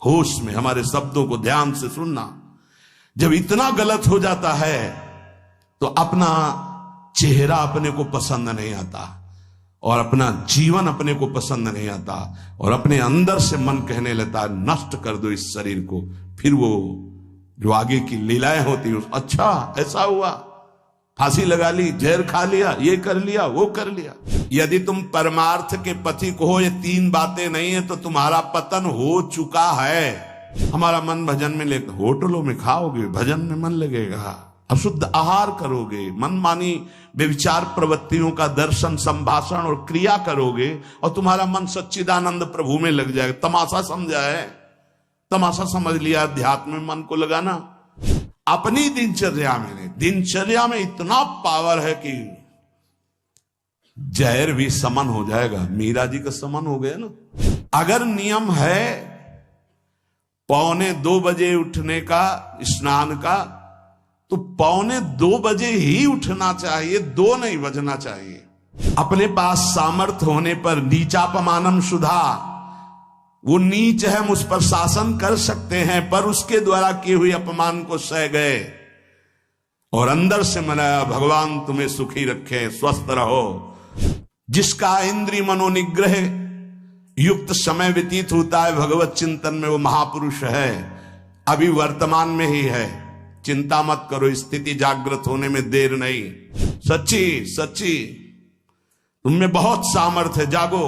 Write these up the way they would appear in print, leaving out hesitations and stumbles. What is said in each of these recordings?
होश में हमारे शब्दों को ध्यान से सुनना। जब इतना गलत हो जाता है तो अपना चेहरा अपने को पसंद नहीं आता और अपना जीवन अपने को पसंद नहीं आता और अपने अंदर से मन कहने लगता है नष्ट कर दो इस शरीर को। फिर वो जो आगे की लीलाएं होती है, अच्छा ऐसा हुआ, फांसी लगा ली, जहर खा लिया, ये कर लिया, वो कर लिया। यदि तुम परमार्थ के पथिक हो, ये तीन बातें नहीं है तो तुम्हारा पतन हो चुका है। हमारा मन भजन में लेकर होटलों में खाओगे, भजन में मन लगेगा, अशुद्ध आहार करोगे, मनमानी व्यभिचार प्रवृत्तियों का दर्शन, संभाषण और क्रिया करोगे और तुम्हारा मन सच्चिदानंद प्रभु में लग जाएगा। तमाशा समझा है, तमाशा समझ लिया, अध्यात्म में मन को लगाना। अपनी दिनचर्या में इतना पावर है कि जहर भी समन हो जाएगा। मीरा जी का समन हो गया ना। अगर नियम है 1:45 बजे उठने का, स्नान का, तो 1:45 बजे ही उठना चाहिए, 2 नहीं बजना चाहिए। अपने पास सामर्थ्य होने पर नीचापमानम सुधा, वो नीच है, हम उस पर शासन कर सकते हैं, पर उसके द्वारा किए हुए अपमान को सह गए और अंदर से मनाया भगवान तुम्हें सुखी रखे, स्वस्थ रहो। जिसका इंद्रिय मनोनिग्रह युक्त समय व्यतीत होता है भगवत चिंतन में, वो महापुरुष है, अभी वर्तमान में ही है। चिंता मत करो, स्थिति जागृत होने में देर नहीं। सच्ची तुममें बहुत सामर्थ्य है, जागो।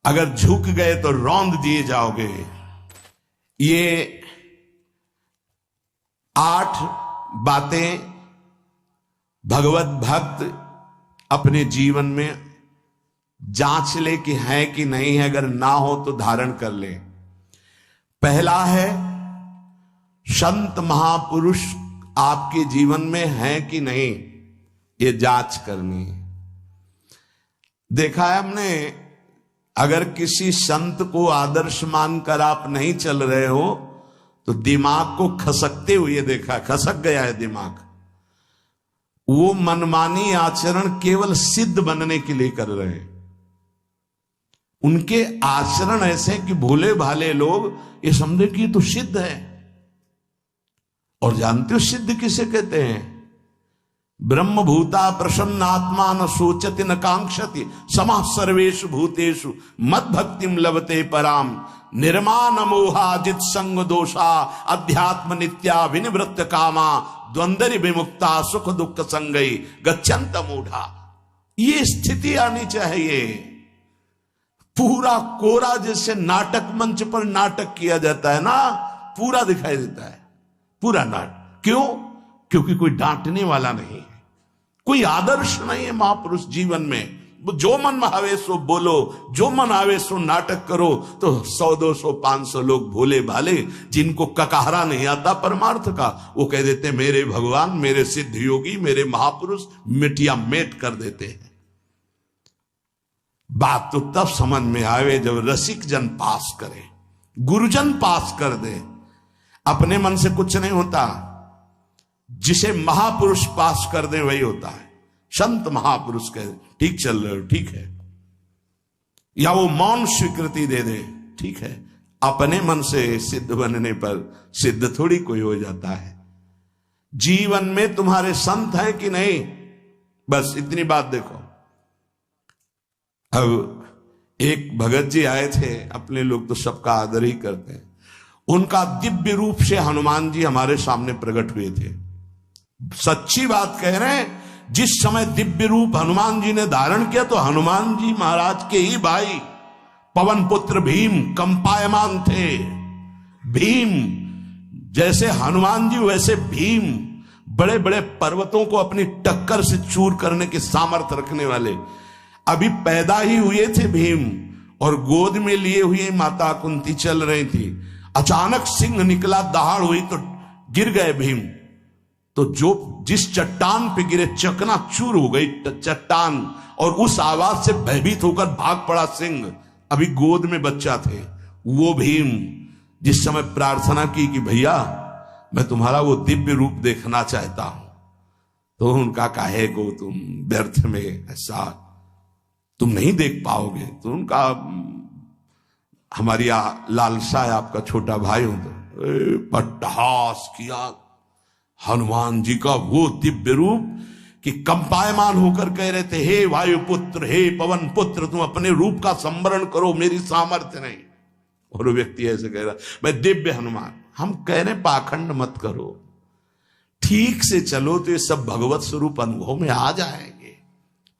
अगर झुक गए तो रौंद दिए जाओगे। ये 8 बातें भगवत भक्त अपने जीवन में जांच ले कि है कि नहीं है, अगर ना हो तो धारण कर ले। पहला है, संत महापुरुष आपके जीवन में है कि नहीं, ये जांच करनी है। देखा है हमने, अगर किसी संत को आदर्श मानकर आप नहीं चल रहे हो तो दिमाग को खसकते हुए देखा, खसक गया है दिमाग। वो मनमानी आचरण केवल सिद्ध बनने के लिए कर रहे हैं। उनके आचरण ऐसे कि भोले भाले लोग ये समझे कि ये तो सिद्ध है। और जानते हो सिद्ध किसे कहते हैं? ब्रह्म भूता प्रसन्नात्मा न सोचति न कांक्षति समः सर्वेषु भूतेषु मद भक्तिम लभते पराम निर्माण मोहाजित संग दोषा अध्यात्म नित्या विनिवृत्त कामा द्वंद्वरि विमुक्ता सुख दुख संगई गच्छन्त मूढ़ा। ये स्थिति आनी चाहिए। पूरा कोरा, जैसे नाटक मंच पर नाटक किया जाता है ना, पूरा दिखाई देता है, पूरा नाटक। क्यों? क्योंकि कोई डांटने वाला नहीं है, कोई आदर्श नहीं है महापुरुष जीवन में। जो मन में आवे सो बोलो, जो मन आवे सो नाटक करो, तो 100 200 500 लोग भोले भाले जिनको ककहरा नहीं आता परमार्थ का, वो कह देते मेरे भगवान, मेरे सिद्ध योगी, मेरे महापुरुष मिटिया मेट कर देते हैं। बात तो तब समझ में आवे जब रसिक जन पास करे, गुरुजन पास कर दे। अपने मन से कुछ नहीं होता, जिसे महापुरुष पास कर दे वही होता है। संत महापुरुष कहे ठीक चल रहे हो, ठीक है, या वो मौन स्वीकृति दे दे, ठीक है। अपने मन से सिद्ध बनने पर सिद्ध थोड़ी कोई हो जाता है। जीवन में तुम्हारे संत हैं कि नहीं, बस इतनी बात देखो। अब एक भगत जी आए थे, अपने लोग तो सबका आदर ही करते हैं। उनका दिव्य रूप से हनुमान जी हमारे सामने प्रकट हुए थे। सच्ची बात कह रहे हैं, जिस समय दिव्य रूप हनुमान जी ने धारण किया तो हनुमान जी महाराज के ही भाई पवन पुत्र भीम कंपायमान थे। भीम जैसे हनुमान जी वैसे भीम, बड़े बड़े पर्वतों को अपनी टक्कर से चूर करने के सामर्थ्य रखने वाले। अभी पैदा ही हुए थे भीम और गोद में लिए हुए माता कुंती चल रही थी। अचानक सिंह निकला, दहाड़ हुई तो गिर गए भीम। तो जिस चट्टान पे गिरे चकनाचूर हो गई चट्टान, और उस आवाज से भयभीत होकर भाग पड़ा सिंह। अभी गोद में बच्चा थे। वो भीम जिस समय प्रार्थना की कि भैया मैं तुम्हारा वो दिव्य रूप देखना चाहता हूं, तो उनका काहे को तुम व्यर्थ में ऐसा तुम नहीं देख पाओगे। तो उनका हमारी लालसा है आपका छोटा भाई हूं तो पट्टहास किया हनुमान जी का वो दिव्य रूप कि कंपायमान होकर कह रहे थे, हे वायुपुत्र, हे पवन पुत्र, तुम अपने रूप का संवरण करो, मेरी सामर्थ्य नहीं। और वो व्यक्ति ऐसे कह रहा, मैं दिव्य हनुमान। हम कह रहे पाखंड मत करो, ठीक से चलो तो ये सब भगवत स्वरूप अनुभव में आ जाएंगे।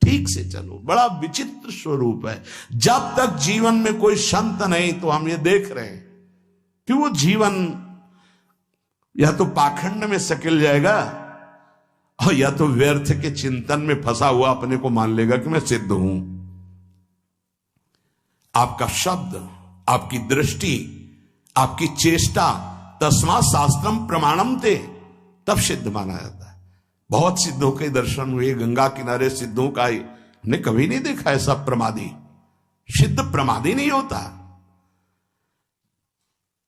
ठीक से चलो, बड़ा विचित्र स्वरूप है। जब तक जीवन में कोई संत नहीं तो हम ये देख रहे हैं कि वो जीवन या तो पाखंड में सकिल जाएगा और या तो व्यर्थ के चिंतन में फंसा हुआ अपने को मान लेगा कि मैं सिद्ध हूं। आपका शब्द, आपकी दृष्टि, आपकी चेष्टा, तस्मा शास्त्रम प्रमाणम ते, तब सिद्ध माना जाता है। बहुत सिद्धों के दर्शन हुए, गंगा किनारे सिद्धों का ने कभी नहीं देखा ऐसा प्रमादी। सिद्ध प्रमादी नहीं होता।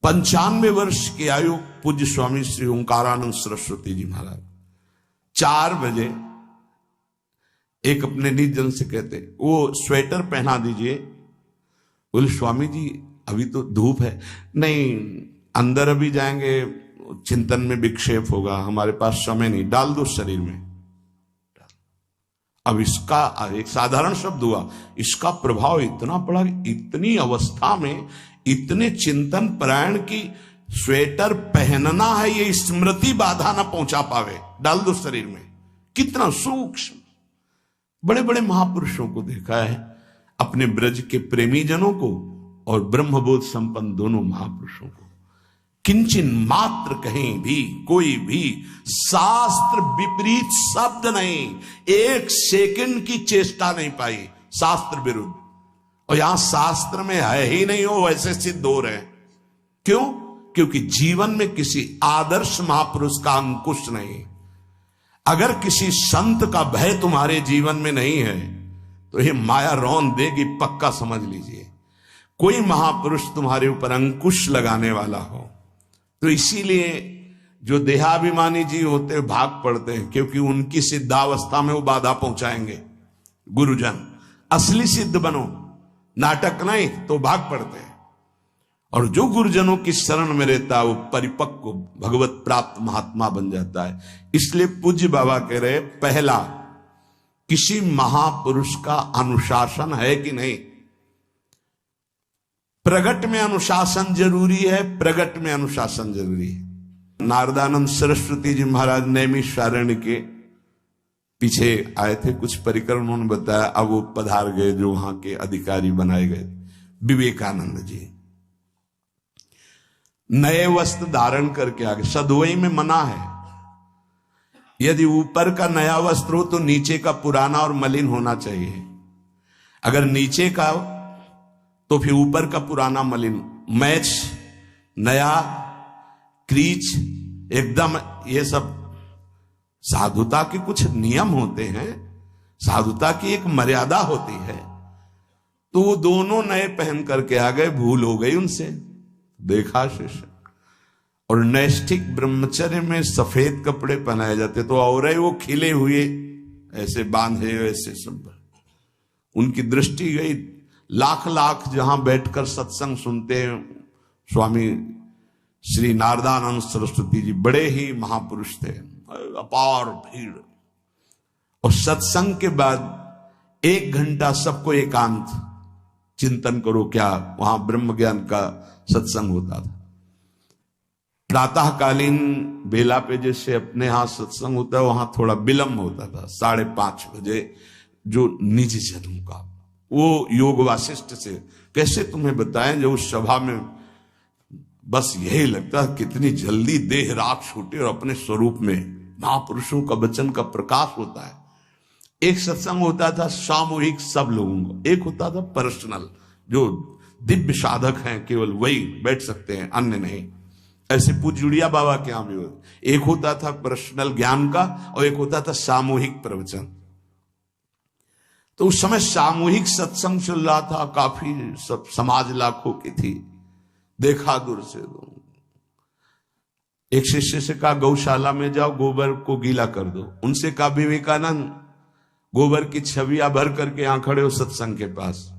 95 वर्ष की आयु पूज्य स्वामी श्री ओंकारानंद सरस्वती जी महाराज 4 बजे एक अपने निज जन से कहते, वो स्वेटर पहना दीजिए। बोले स्वामी जी अभी तो धूप है। नहीं, अंदर अभी जाएंगे, चिंतन में विक्षेप होगा, हमारे पास समय नहीं, डाल दो शरीर में। अब इसका एक साधारण शब्द हुआ, इसका प्रभाव इतना पड़ा, इतनी अवस्था में इतने चिंतन परायण की स्वेटर पहनना है ये स्मृति बाधा ना पहुंचा पावे, डाल दो शरीर में। कितना सूक्ष्म। बड़े बड़े महापुरुषों को देखा है, अपने ब्रज के प्रेमी जनों को और ब्रह्मबोध संपन्न दोनों महापुरुषों को, किंचन मात्र कहीं भी कोई भी शास्त्र विपरीत शब्द नहीं, 1 सेकंड की चेष्टा नहीं पाई शास्त्र विरुद्ध। और यहां शास्त्र में है ही नहीं, हो वैसे सिद्ध हो रहे हैं। क्यों? क्योंकि जीवन में किसी आदर्श महापुरुष का अंकुश नहीं। अगर किसी संत का भय तुम्हारे जीवन में नहीं है तो ये माया रौन देगी, पक्का समझ लीजिए। कोई महापुरुष तुम्हारे ऊपर अंकुश लगाने वाला हो तो इसीलिए जो देहाभिमानी जी होते भाग पड़ते हैं, क्योंकि उनकी सिद्धावस्था में वो बाधा पहुंचाएंगे। गुरुजन असली सिद्ध बनो, नाटक नहीं, तो भाग पड़ते हैं। और जो गुरुजनों की शरण में रहता है वो परिपक्व भगवत प्राप्त महात्मा बन जाता है। इसलिए पूज्य बाबा कह रहे, पहला, किसी महापुरुष का अनुशासन है कि नहीं। प्रगट में अनुशासन जरूरी है, प्रगट में अनुशासन जरूरी है। नारदानंद सरस्वती जी महाराज नैमिषारण्य के पीछे आए थे, कुछ परिकर उन्होंने बताया, अब वो पधार गए जो वहां के अधिकारी बनाए गए। विवेकानंद जी नए वस्त्र धारण करके आगे, सदवई में मना है। यदि ऊपर का नया वस्त्र हो तो नीचे का पुराना और मलिन होना चाहिए। अगर नीचे का तो फिर ऊपर का पुराना मलिन, मैच नया, क्रीच एकदम, ये सब साधुता के कुछ नियम होते हैं, साधुता की एक मर्यादा होती है। तो वो दोनों नए पहन करके आ गए, भूल हो गई उनसे, देखा शिष्य। और नैष्ठिक ब्रह्मचर्य में सफेद कपड़े पहनाए जाते तो और वो खिले हुए ऐसे बांधे, ऐसे सब। उनकी दृष्टि गई, लाख लाख जहां बैठकर सत्संग सुनते हैं स्वामी श्री नारदानंद सरस्वती जी, बड़े ही महापुरुष थे, अपार भीड़। और सत्संग के बाद 1 घंटा सबको एकांत चिंतन करो, क्या वहां ब्रह्म ज्ञान का सत्संग होता था। प्रातःकालीन बेला पे जैसे अपने यहां सत्संग होता है, वहां थोड़ा विलंब होता था, 5:30 बजे, जो निज जनों का। वो योग वासिष्ठ से कैसे तुम्हें बताएं, जो उस सभा में बस यही लगता है कितनी जल्दी देह राख छूटे और अपने स्वरूप में महापुरुषों का वचन का प्रकाश होता है। एक सत्संग होता था सामूहिक सब लोगों को, एक होता था पर्सनल, जो दिव्य साधक हैं केवल वही बैठ सकते हैं, अन्य नहीं। ऐसे पूज्य बाबा के यहां भी एक होता था पर्सनल ज्ञान का और एक होता था सामूहिक प्रवचन। तो उस समय सामूहिक सत्संग चल रहा था, काफी सब समाज लाखों की थी। देखा दूर से, एक शिष्य से कहा गौशाला में जाओ, गोबर को गीला कर दो। उनसे कहा विवेकानंद गोबर की छवियां भर करके यहां खड़े हो सत्संग के पास।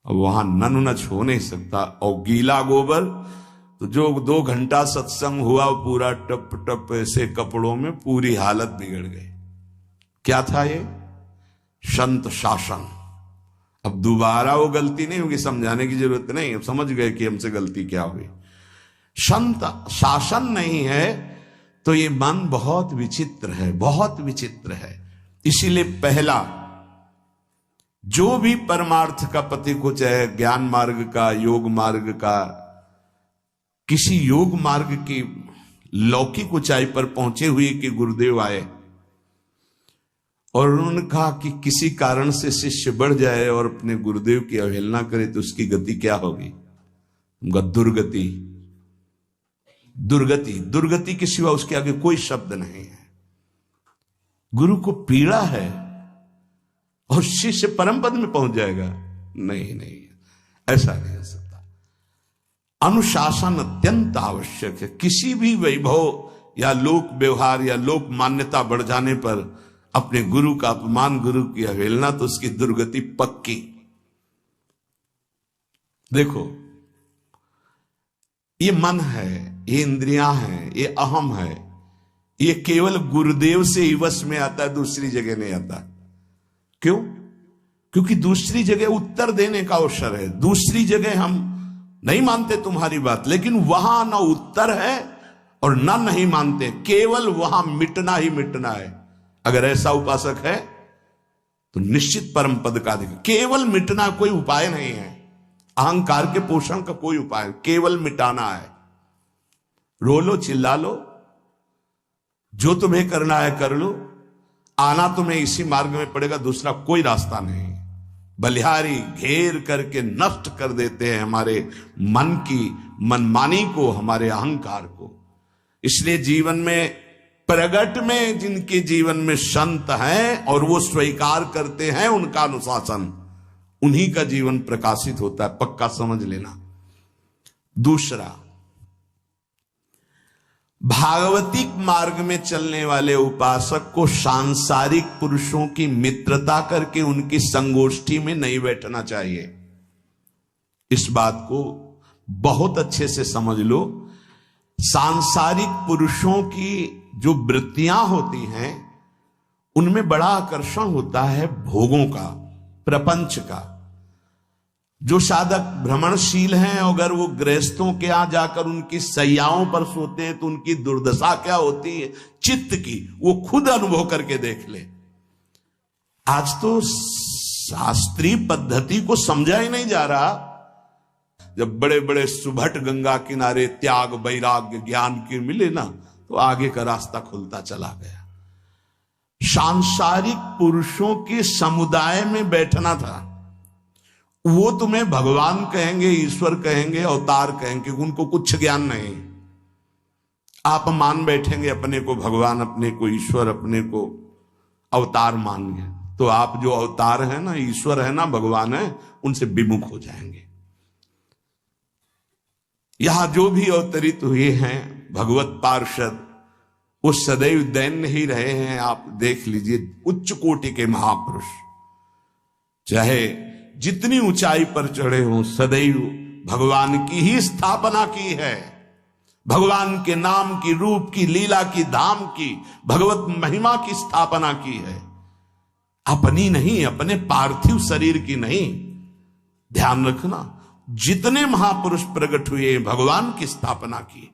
अब वहां नच हो नहीं सकता, और गीला गोबर तो जो 2 घंटा सत्संग हुआ पूरा टप टप ऐसे कपड़ों में, पूरी हालत बिगड़ गई। क्या था ये? संत शासन। अब दोबारा वो गलती नहीं होगी, समझाने की जरूरत नहीं, अब समझ गए कि हमसे गलती क्या हुई। संत शासन नहीं है तो ये मन बहुत विचित्र है, बहुत विचित्र है। इसीलिए पहला, जो भी परमार्थ का पति को, चाहे ज्ञान मार्ग का, योग मार्ग का, किसी योग मार्ग की लौकिक ऊंचाई पर पहुंचे हुए कि गुरुदेव आए और उन्होंने कहा कि किसी कारण से शिष्य बढ़ जाए और अपने गुरुदेव की अवहेलना करे तो उसकी गति क्या होगी? दुर्गति। दुर्गति, दुर्गति के सिवा उसके आगे कोई शब्द नहीं है। गुरु को पीड़ा है और शिष्य परम पद में पहुंच जाएगा? नहीं नहीं, ऐसा नहीं हो सकता। अनुशासन अत्यंत आवश्यक है। किसी भी वैभव या लोक व्यवहार या लोक मान्यता बढ़ जाने पर अपने गुरु का अपमान, गुरु की अवहेलना, तो उसकी दुर्गति पक्की। देखो, ये मन है, ये इंद्रियां हैं, ये अहम है, ये केवल गुरुदेव से ही वश में आता है, दूसरी जगह नहीं आता। क्यों? क्योंकि दूसरी जगह उत्तर देने का अवसर है। दूसरी जगह हम नहीं मानते तुम्हारी बात, लेकिन वहां ना उत्तर है और ना नहीं मानते, केवल वहां मिटना ही मिटना है। अगर ऐसा उपासक है तो निश्चित परम पद का अधिकार। केवल मिटना कोई उपाय नहीं है, अहंकार के पोषण का कोई उपाय, केवल मिटाना है। रो लो, चिल्ला लो, जो तुम्हें करना है कर लो, आना तुम्हें इसी मार्ग में पड़ेगा, दूसरा कोई रास्ता नहीं। बलिहारी घेर करके नष्ट कर देते हैं हमारे मन की मनमानी को, हमारे अहंकार को। इसलिए जीवन में प्रगट में जिनके जीवन में संत हैं और वो स्वीकार करते हैं उनका अनुशासन, उन्हीं का जीवन प्रकाशित होता है, पक्का समझ लेना। दूसरा, भागवतिक मार्ग में चलने वाले उपासक को सांसारिक पुरुषों की मित्रता करके उनकी संगोष्ठी में नहीं बैठना चाहिए। इस बात को बहुत अच्छे से समझ लो। सांसारिक पुरुषों की जो वृत्तियां होती हैं उनमें बड़ा आकर्षण होता है भोगों का, प्रपंच का। जो साधक भ्रमणशील हैं, अगर वो गृहस्थों के यहां जाकर उनकी सैयाओं पर सोते हैं तो उनकी दुर्दशा क्या होती है चित्त की, वो खुद अनुभव करके देख ले। आज तो शास्त्रीय पद्धति को समझा ही नहीं जा रहा। जब बड़े बड़े सुभट गंगा किनारे त्याग, वैराग्य, ज्ञान के मिले ना, तो आगे का रास्ता खुलता चला गया। सांसारिक पुरुषों के समुदाय में बैठना था। वो तुम्हें भगवान कहेंगे, ईश्वर कहेंगे, अवतार कहेंगे, उनको कुछ ज्ञान नहीं। आप मान बैठेंगे अपने को भगवान, अपने को ईश्वर, अपने को अवतार मानेंगे, तो आप जो अवतार है ना, ईश्वर है ना, भगवान है, उनसे विमुख हो जाएंगे। यहां जो भी अवतरित हुए हैं भगवत पार्षद, वो सदैव दैन्य ही रहे हैं। आप देख लीजिए, उच्च कोटि के महापुरुष चाहे जितनी ऊंचाई पर चढ़े हों, सदैव भगवान की ही स्थापना की है। भगवान के नाम की, रूप की, लीला की, धाम की, भगवत महिमा की स्थापना की है, अपनी नहीं, अपने पार्थिव शरीर की नहीं। ध्यान रखना, जितने महापुरुष प्रकट हुए भगवान की स्थापना की।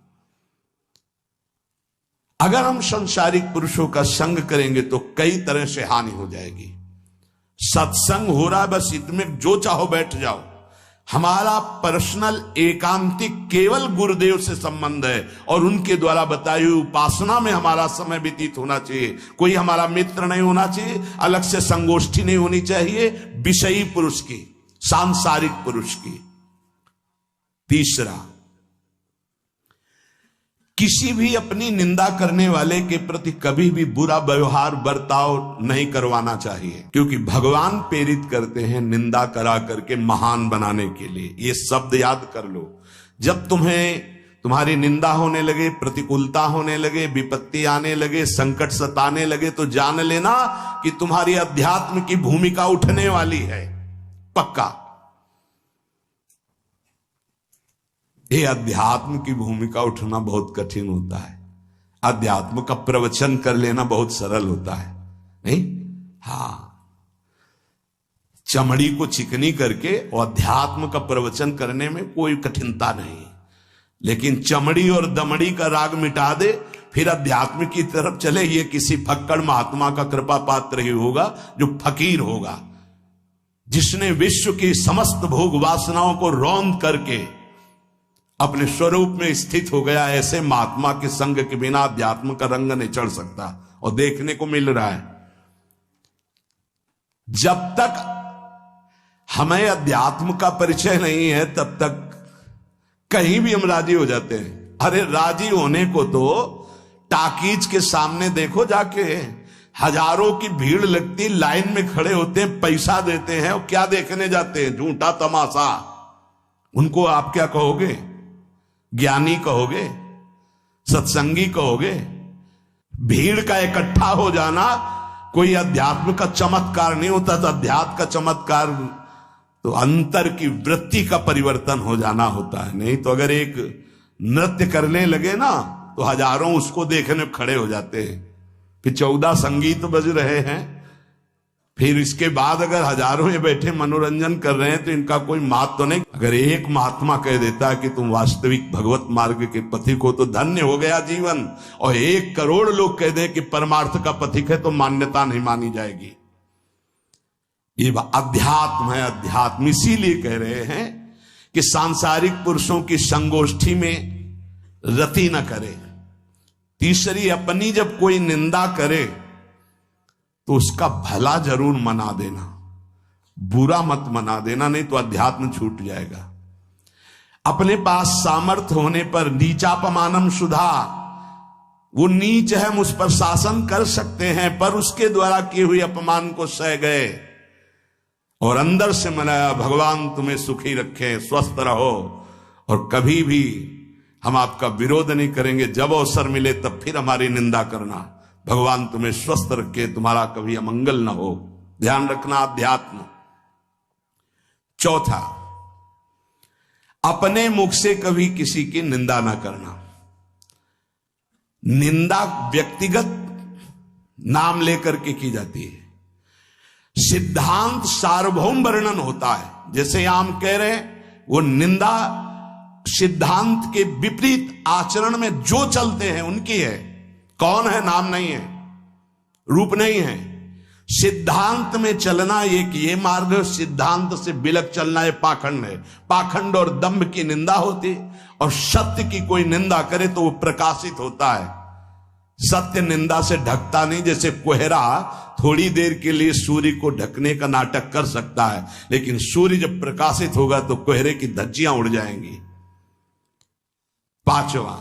अगर हम संसारिक पुरुषों का संग करेंगे तो कई तरह से हानि हो जाएगी। सत्संग हो रहा है, बस इतने जो चाहो बैठ जाओ। हमारा पर्सनल एकांतिक केवल गुरुदेव से संबंध है और उनके द्वारा बताई हुई उपासना में हमारा समय व्यतीत होना चाहिए। कोई हमारा मित्र नहीं होना चाहिए, अलग से संगोष्ठी नहीं होनी चाहिए विषयी पुरुष की, सांसारिक पुरुष की। तीसरा, किसी भी अपनी निंदा करने वाले के प्रति कभी भी बुरा व्यवहार बर्ताव नहीं करवाना चाहिए, क्योंकि भगवान प्रेरित करते हैं निंदा करा करके महान बनाने के लिए। ये शब्द याद कर लो। जब तुम्हारी निंदा होने लगे, प्रतिकूलता होने लगे, विपत्ति आने लगे, संकट सताने लगे, तो जान लेना कि तुम्हारी अध्यात्म की भूमिका उठने वाली है, पक्का। ये अध्यात्म की भूमिका उठना बहुत कठिन होता है। अध्यात्म का प्रवचन कर लेना बहुत सरल होता है, नहीं? हाँ, चमड़ी को चिकनी करके और अध्यात्म का प्रवचन करने में कोई कठिनता नहीं, लेकिन चमड़ी और दमड़ी का राग मिटा दे फिर अध्यात्म की तरफ चले, ये किसी फक्कड़ महात्मा का कृपा पात्र ही होगा जो फकीर होगा, जिसने विश्व की समस्त भोग वासनाओं को रौंद करके अपने स्वरूप में स्थित हो गया। ऐसे महात्मा के संग के बिना अध्यात्म का रंग नहीं चढ़ सकता, और देखने को मिल रहा है। जब तक हमें अध्यात्म का परिचय नहीं है तब तक कहीं भी हम राजी हो जाते हैं। अरे राजी होने को तो टाकीज के सामने देखो जाके, हजारों की भीड़ लगती, लाइन में खड़े होते हैं, पैसा देते हैं, और क्या देखने जाते हैं? झूठा तमाशा। उनको आप क्या कहोगे? ज्ञानी कहोगे? सत्संगी कहोगे? भीड़ का इकट्ठा हो जाना कोई अध्यात्म का चमत्कार नहीं होता। तो अध्यात्म का चमत्कार तो अंतर की वृत्ति का परिवर्तन हो जाना होता है। नहीं तो अगर एक नृत्य करने लगे ना तो हजारों उसको देखने खड़े हो जाते हैं। फिर 14 संगीत बज रहे हैं, फिर इसके बाद अगर हजारों ये बैठे मनोरंजन कर रहे हैं तो इनका कोई मात तो नहीं। अगर एक महात्मा कह देता है कि तुम वास्तविक भगवत मार्ग के पथिक हो तो धन्य हो गया जीवन, और 1 करोड़ लोग कह दें कि परमार्थ का पथिक है तो मान्यता नहीं मानी जाएगी। ये अध्यात्म है। अध्यात्म इसीलिए कह रहे हैं कि सांसारिक पुरुषों की संगोष्ठी में रति न करे। तीसरी, अपनी जब कोई निंदा करे तो उसका भला जरूर मना देना, बुरा मत मना देना, नहीं तो अध्यात्म छूट जाएगा। अपने पास सामर्थ्य होने पर नीचापमानम सुधा, वो नीच है, हम उस पर शासन कर सकते हैं, पर उसके द्वारा किए हुए अपमान को सह गए और अंदर से मनाया, भगवान तुम्हें सुखी रखे, स्वस्थ रहो, और कभी भी हम आपका विरोध नहीं करेंगे, जब अवसर मिले तब फिर हमारी निंदा करना, भगवान तुम्हें स्वस्थ रखे, तुम्हारा कभी अमंगल ना हो। ध्यान रखना अध्यात्म। चौथा, अपने मुख से कभी किसी की निंदा ना करना। निंदा व्यक्तिगत नाम लेकर के की जाती है, सिद्धांत सार्वभौम वर्णन होता है। जैसे हम कह रहे हैं, वो निंदा सिद्धांत के विपरीत आचरण में जो चलते हैं उनकी है। कौन है? नाम नहीं है, रूप नहीं है। सिद्धांत में चलना एक ये मार्ग, सिद्धांत से बिलक चलना ये पाखंड है। पाखंड और दंभ की निंदा होती, और सत्य की कोई निंदा करे तो वो प्रकाशित होता है। सत्य निंदा से ढकता नहीं। जैसे कोहरा थोड़ी देर के लिए सूर्य को ढकने का नाटक कर सकता है, लेकिन सूर्य जब प्रकाशित होगा तो कोहरे की धज्जियां उड़ जाएंगी। पांचवा,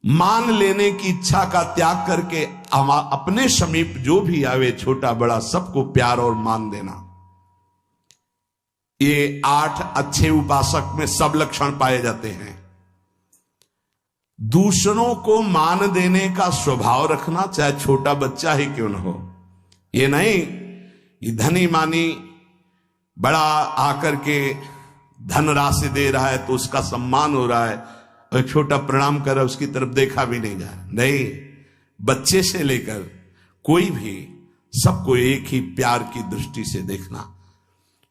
मान लेने की इच्छा का त्याग करके अपने समीप जो भी आवे, छोटा बड़ा, सबको प्यार और मान देना। ये 8 अच्छे उपासक में सब लक्षण पाए जाते हैं। दूसरों को मान देने का स्वभाव रखना, चाहे छोटा बच्चा ही क्यों न हो। ये नहीं कि धनी मानी बड़ा आकर के धन राशि दे रहा है तो उसका सम्मान हो रहा है, और छोटा प्रणाम कर रहा है उसकी तरफ देखा भी नहीं जा रहा। नहीं, बच्चे से लेकर कोई भी सबको एक ही प्यार की दृष्टि से देखना,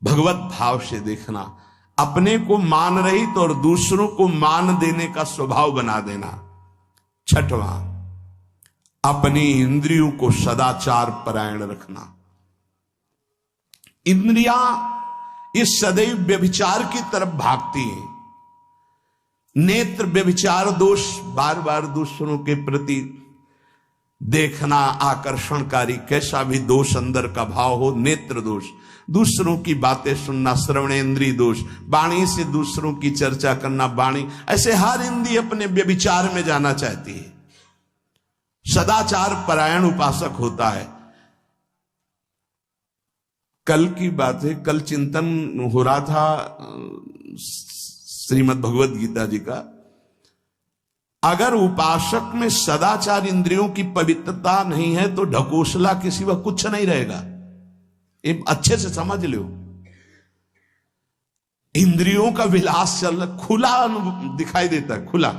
भगवत भाव से देखना, अपने को मान रहित और दूसरों को मान देने का स्वभाव बना देना। छठवां, अपनी इंद्रियों को सदाचार परायण रखना। इंद्रियां इस सदैव व्यभिचार की तरफ भागती हैं। नेत्र व्यभिचार दोष, बार बार दूसरों के प्रति देखना आकर्षणकारी, कैसा भी दोष अंदर का भाव हो, नेत्र दोष। दूसरों की बातें सुनना, श्रवणेंद्रिय दोष। वाणी से दूसरों की चर्चा करना, वाणी, ऐसे हर इंद्रिय अपने व्यभिचार में जाना चाहती है। सदाचार परायण उपासक होता है। कल की बात है, कल चिंतन हो रहा था श्रीमद् भगवद गीता जी का। अगर उपासक में सदाचार इंद्रियों की पवित्रता नहीं है तो ढकोसला के सिवा कुछ नहीं रहेगा। ये अच्छे से समझ लो। इंद्रियों का विलास चल रहा, खुला दिखाई देता है, खुला।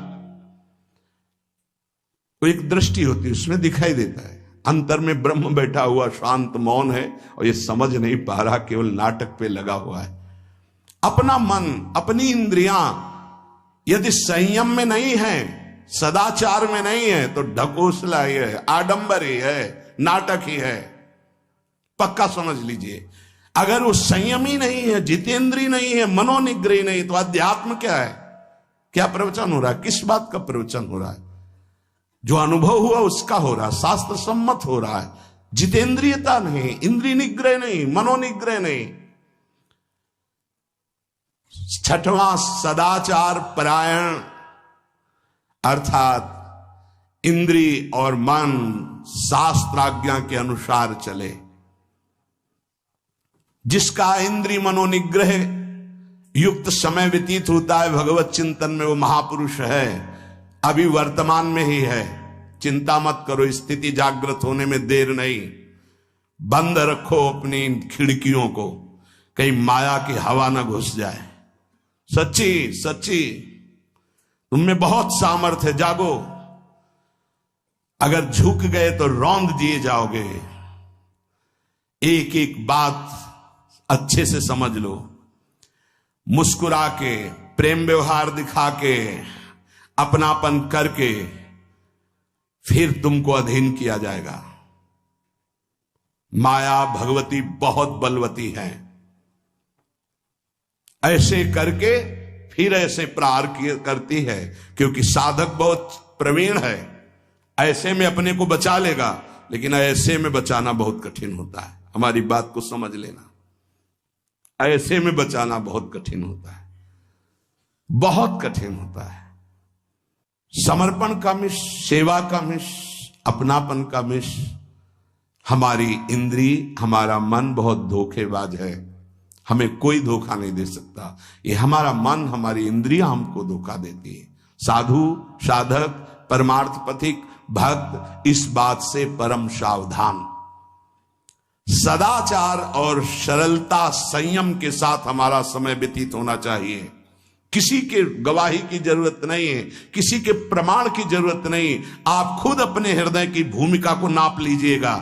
तो एक दृष्टि होती है, उसमें दिखाई देता है अंतर में ब्रह्म बैठा हुआ शांत मौन है, और ये समझ नहीं पा रहा, केवल नाटक पे लगा हुआ है। अपना मन, अपनी इंद्रियां यदि संयम में नहीं है, सदाचार में नहीं है, तो ढकोसला ही है, आडंबर ही है, नाटक ही है, पक्का समझ लीजिए। अगर वो संयमी नहीं है, जितेंद्रीय नहीं है, मनोनिग्रही नहीं, तो अध्यात्म क्या है? क्या प्रवचन हो रहा है? किस बात का प्रवचन हो रहा है? जो अनुभव हुआ उसका हो रहा है, शास्त्र सम्मत हो रहा है। जितेंद्रियता नहीं, इंद्रिय निग्रह नहीं, मनोनिग्रह नहीं। छठवां, सदाचार परायण, अर्थात इंद्रिय और मन शास्त्राज्ञा के अनुसार चले। जिसका इंद्रिय मनोनिग्रह युक्त समय व्यतीत होता है भगवत चिंतन में, वो महापुरुष है। अभी वर्तमान में ही है, चिंता मत करो, स्थिति जागृत होने में देर नहीं। बंद रखो अपनी खिड़कियों को, कहीं माया की हवा ना घुस जाए। सच्ची सच्ची तुम में बहुत सामर्थ्य है, जागो। अगर झुक गए तो रौंद दिए जाओगे। एक एक बात अच्छे से समझ लो, मुस्कुरा के, प्रेम व्यवहार दिखा के, अपनापन करके फिर तुमको अधीन किया जाएगा। माया भगवती बहुत बलवती है, ऐसे करके फिर ऐसे प्रहार करती है, क्योंकि साधक बहुत प्रवीण है। ऐसे में अपने को बचा लेगा, लेकिन ऐसे में बचाना बहुत कठिन होता है। हमारी बात को समझ लेना, ऐसे में बचाना बहुत कठिन होता है, बहुत कठिन होता है। समर्पण का मिश, सेवा का मिश, अपनापन का मिश। हमारी इंद्री, हमारा मन बहुत धोखेबाज है, हमें कोई धोखा नहीं दे सकता। ये हमारा मन, हमारी इंद्रियां हमको धोखा देती है। साधु, साधक, परमार्थ पथिक, भक्त इस बात से परम सावधान। सदाचार और सरलता, संयम के साथ हमारा समय व्यतीत होना चाहिए। किसी के गवाही की जरूरत नहीं है, किसी के प्रमाण की जरूरत नहीं। आप खुद अपने हृदय की भूमिका को नाप लीजिएगा,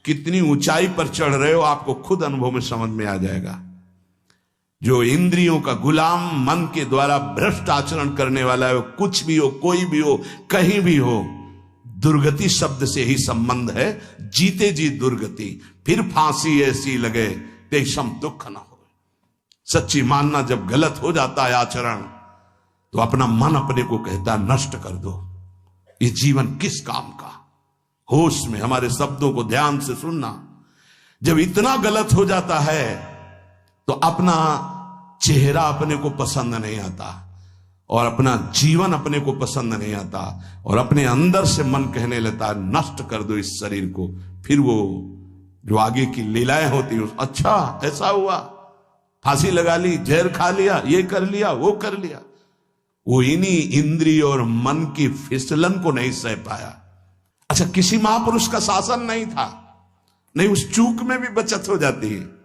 कितनी ऊंचाई पर चढ़ रहे हो, आपको खुद अनुभव में समझ में आ जाएगा। जो इंद्रियों का गुलाम, मन के द्वारा भ्रष्ट आचरण करने वाला है, कुछ भी हो, कोई भी हो, कहीं भी हो, दुर्गति शब्द से ही संबंध है। जीते जी दुर्गति, फिर फांसी ऐसी लगे तेषम दुख न हो। सच्ची मानना, जब गलत हो जाता है आचरण, तो अपना मन अपने को कहता है नष्ट कर दो, ये जीवन किस काम का। होश में हमारे शब्दों को ध्यान से सुनना। जब इतना गलत हो जाता है तो अपना चेहरा अपने को पसंद नहीं आता, और अपना जीवन अपने को पसंद नहीं आता, और अपने अंदर से मन कहने लगता है नष्ट कर दो इस शरीर को। फिर वो जो आगे की लीलाएं होती है, अच्छा ऐसा हुआ, फांसी लगा ली, जहर खा लिया, ये कर लिया, वो कर लिया। वो इन्हीं इंद्रिय और मन की फिसलन को नहीं सह पाया। अच्छा, किसी महापुरुष का शासन नहीं था, नहीं, उस चूक में भी बचत हो जाती है।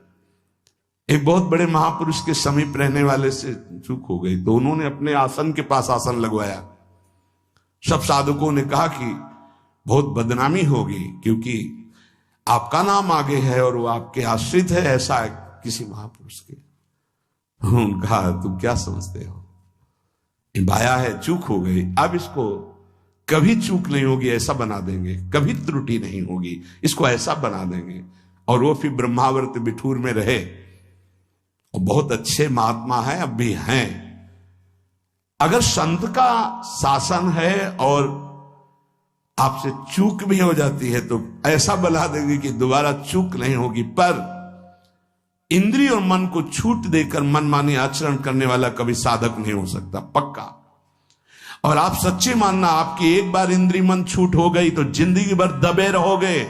एक बहुत बड़े महापुरुष के समीप रहने वाले से चूक हो गई, तो उन्होंने अपने आसन के पास आसन लगवाया। सब साधुकों ने कहा कि बहुत बदनामी होगी, क्योंकि आपका नाम आगे है और वो आपके आश्रित है, ऐसा है किसी महापुरुष के। उन्होंने कहा तुम क्या समझते हो, ये बाया है, चूक हो गई, अब इसको कभी चूक नहीं होगी ऐसा बना देंगे, कभी त्रुटि नहीं होगी, इसको ऐसा बना देंगे। और वो फिर ब्रह्मावर्त बिठूर में रहे, और बहुत अच्छे महात्मा हैं, अब भी हैं। अगर संत का शासन है और आपसे चूक भी हो जाती है, तो ऐसा बना देंगे कि दोबारा चूक नहीं होगी। पर इंद्रिय और मन को छूट देकर मनमानी आचरण करने वाला कभी साधक नहीं हो सकता, पक्का। और आप सच्चे मानना, आपकी एक बार इंद्रिय मन छूट हो गई तो जिंदगी भर दबे रहोगे,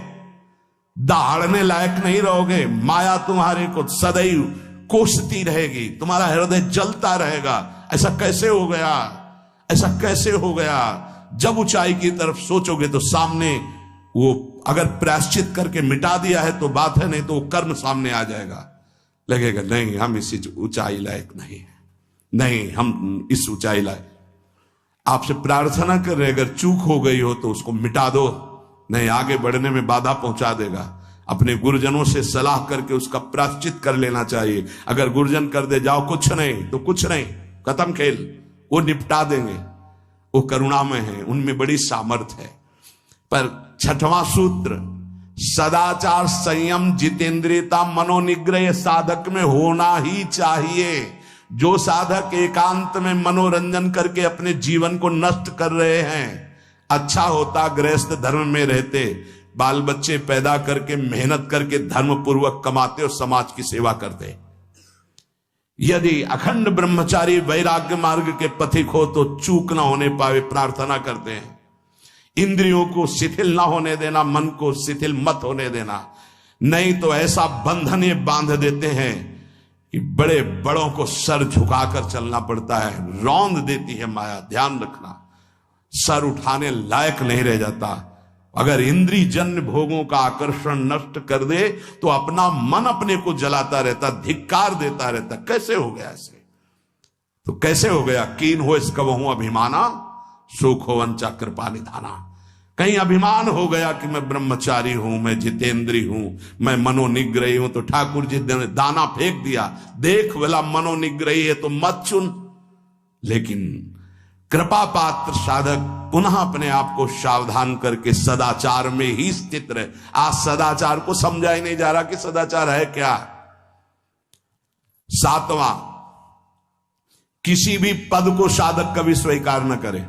दहाड़ने लायक नहीं रहोगे। माया तुम्हारे को सदैव कोसती रहेगी, तुम्हारा हृदय जलता रहेगा। ऐसा कैसे हो गया, ऐसा कैसे हो गया। जब ऊंचाई की तरफ सोचोगे तो सामने वो, अगर प्रायश्चित करके मिटा दिया है तो बात है, नहीं तो वो कर्म सामने आ जाएगा। लगेगा नहीं हम इस ऊंचाई लायक नहीं है, नहीं हम इस ऊंचाई लायक। आपसे प्रार्थना कर रहे, अगर चूक हो गई हो तो उसको मिटा दो, नहीं आगे बढ़ने में बाधा पहुंचा देगा। अपने गुरुजनों से सलाह करके उसका प्रायश्चित कर लेना चाहिए। अगर गुरुजन कर दे जाओ कुछ नहीं तो कुछ नहीं, खत्म खेल, वो निपटा देंगे, वो करुणामय है, उनमें बड़ी सामर्थ्य है। पर छठवां सूत्र, सदाचार संयम जितेंद्रियता मनोनिग्रह साधक में होना ही चाहिए। जो साधक एकांत में मनोरंजन करके अपने जीवन को नष्ट कर रहे हैं, अच्छा होता गृहस्थ धर्म में रहते, बाल बच्चे पैदा करके मेहनत करके धर्म पूर्वक कमाते और समाज की सेवा करते। यदि अखंड ब्रह्मचारी वैराग्य मार्ग के पथिक हो तो चूक ना होने पावे प्रार्थना करते हैं। इंद्रियों को शिथिल ना होने देना, मन को शिथिल मत होने देना, नहीं तो ऐसा बंधन ये बांध देते हैं कि बड़े बड़ों को सर झुकाकर चलना पड़ता है, रौंद देती है माया। ध्यान रखना, सर उठाने लायक नहीं रह जाता। अगर इंद्रिय जन्य भोगों का आकर्षण नष्ट कर दे तो अपना मन अपने को जलाता रहता, धिक्कार देता रहता। कैसे हो गया ऐसे? तो कैसे हो गया? कीन हो इसका वहू अभिमाना, सुख हो वंचा कृपा निधाना। कहीं अभिमान हो गया कि मैं ब्रह्मचारी हूं, मैं जितेंद्री हूं, मैं मनोनिग्रही हूं, तो ठाकुर जी ने दाना फेंक दिया, देख वाला मनोनिग्रही है तो मत चुन। लेकिन कृपा पात्र साधक पुनः अपने आप को सावधान करके सदाचार में ही स्थित रहे। आज सदाचार को समझा ही नहीं जा रहा कि सदाचार है क्या। सातवां, किसी भी पद को साधक कभी स्वीकार न करे।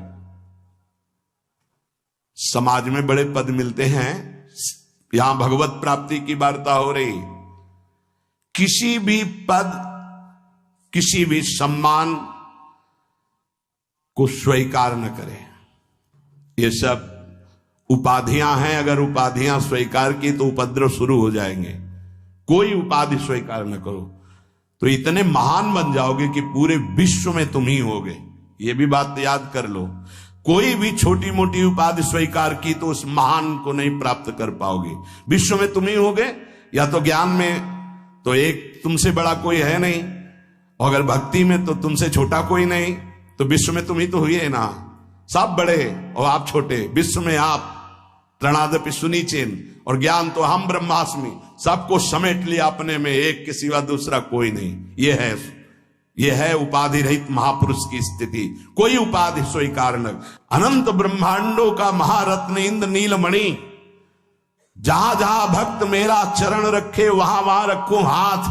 समाज में बड़े पद मिलते हैं, यहां भगवत प्राप्ति की वार्ता हो रही। किसी भी पद, किसी भी सम्मान को स्वीकार न करें। ये सब उपाधियां हैं, अगर उपाधियां स्वीकार की तो उपद्रव शुरू हो जाएंगे। कोई उपाधि स्वीकार न करो तो इतने महान बन जाओगे कि पूरे विश्व में तुम ही होगे। ये भी बात याद कर लो, कोई भी छोटी मोटी उपाधि स्वीकार की तो उस महान को नहीं प्राप्त कर पाओगे। विश्व में तुम ही होगे, या तो ज्ञान में तो एक तुमसे बड़ा कोई है नहीं, और अगर भक्ति में तो तुमसे छोटा कोई नहीं, तो विश्व में तुम ही तो हुई है ना। सब बड़े और आप छोटे, विश्व में आप त्रणादपि सुनीचेन, और ज्ञान तो हम ब्रह्मास्मि, सबको समेट लिया अपने में, एक के सिवा दूसरा कोई नहीं। ये है उपाधि रहित महापुरुष की स्थिति। कोई उपाधि स्वीकार न। अनंत ब्रह्मांडों का महारत्न इंद्र नीलमणि, जहां जहां भक्त मेरा चरण रखे वहां वहां रखूं हाथ,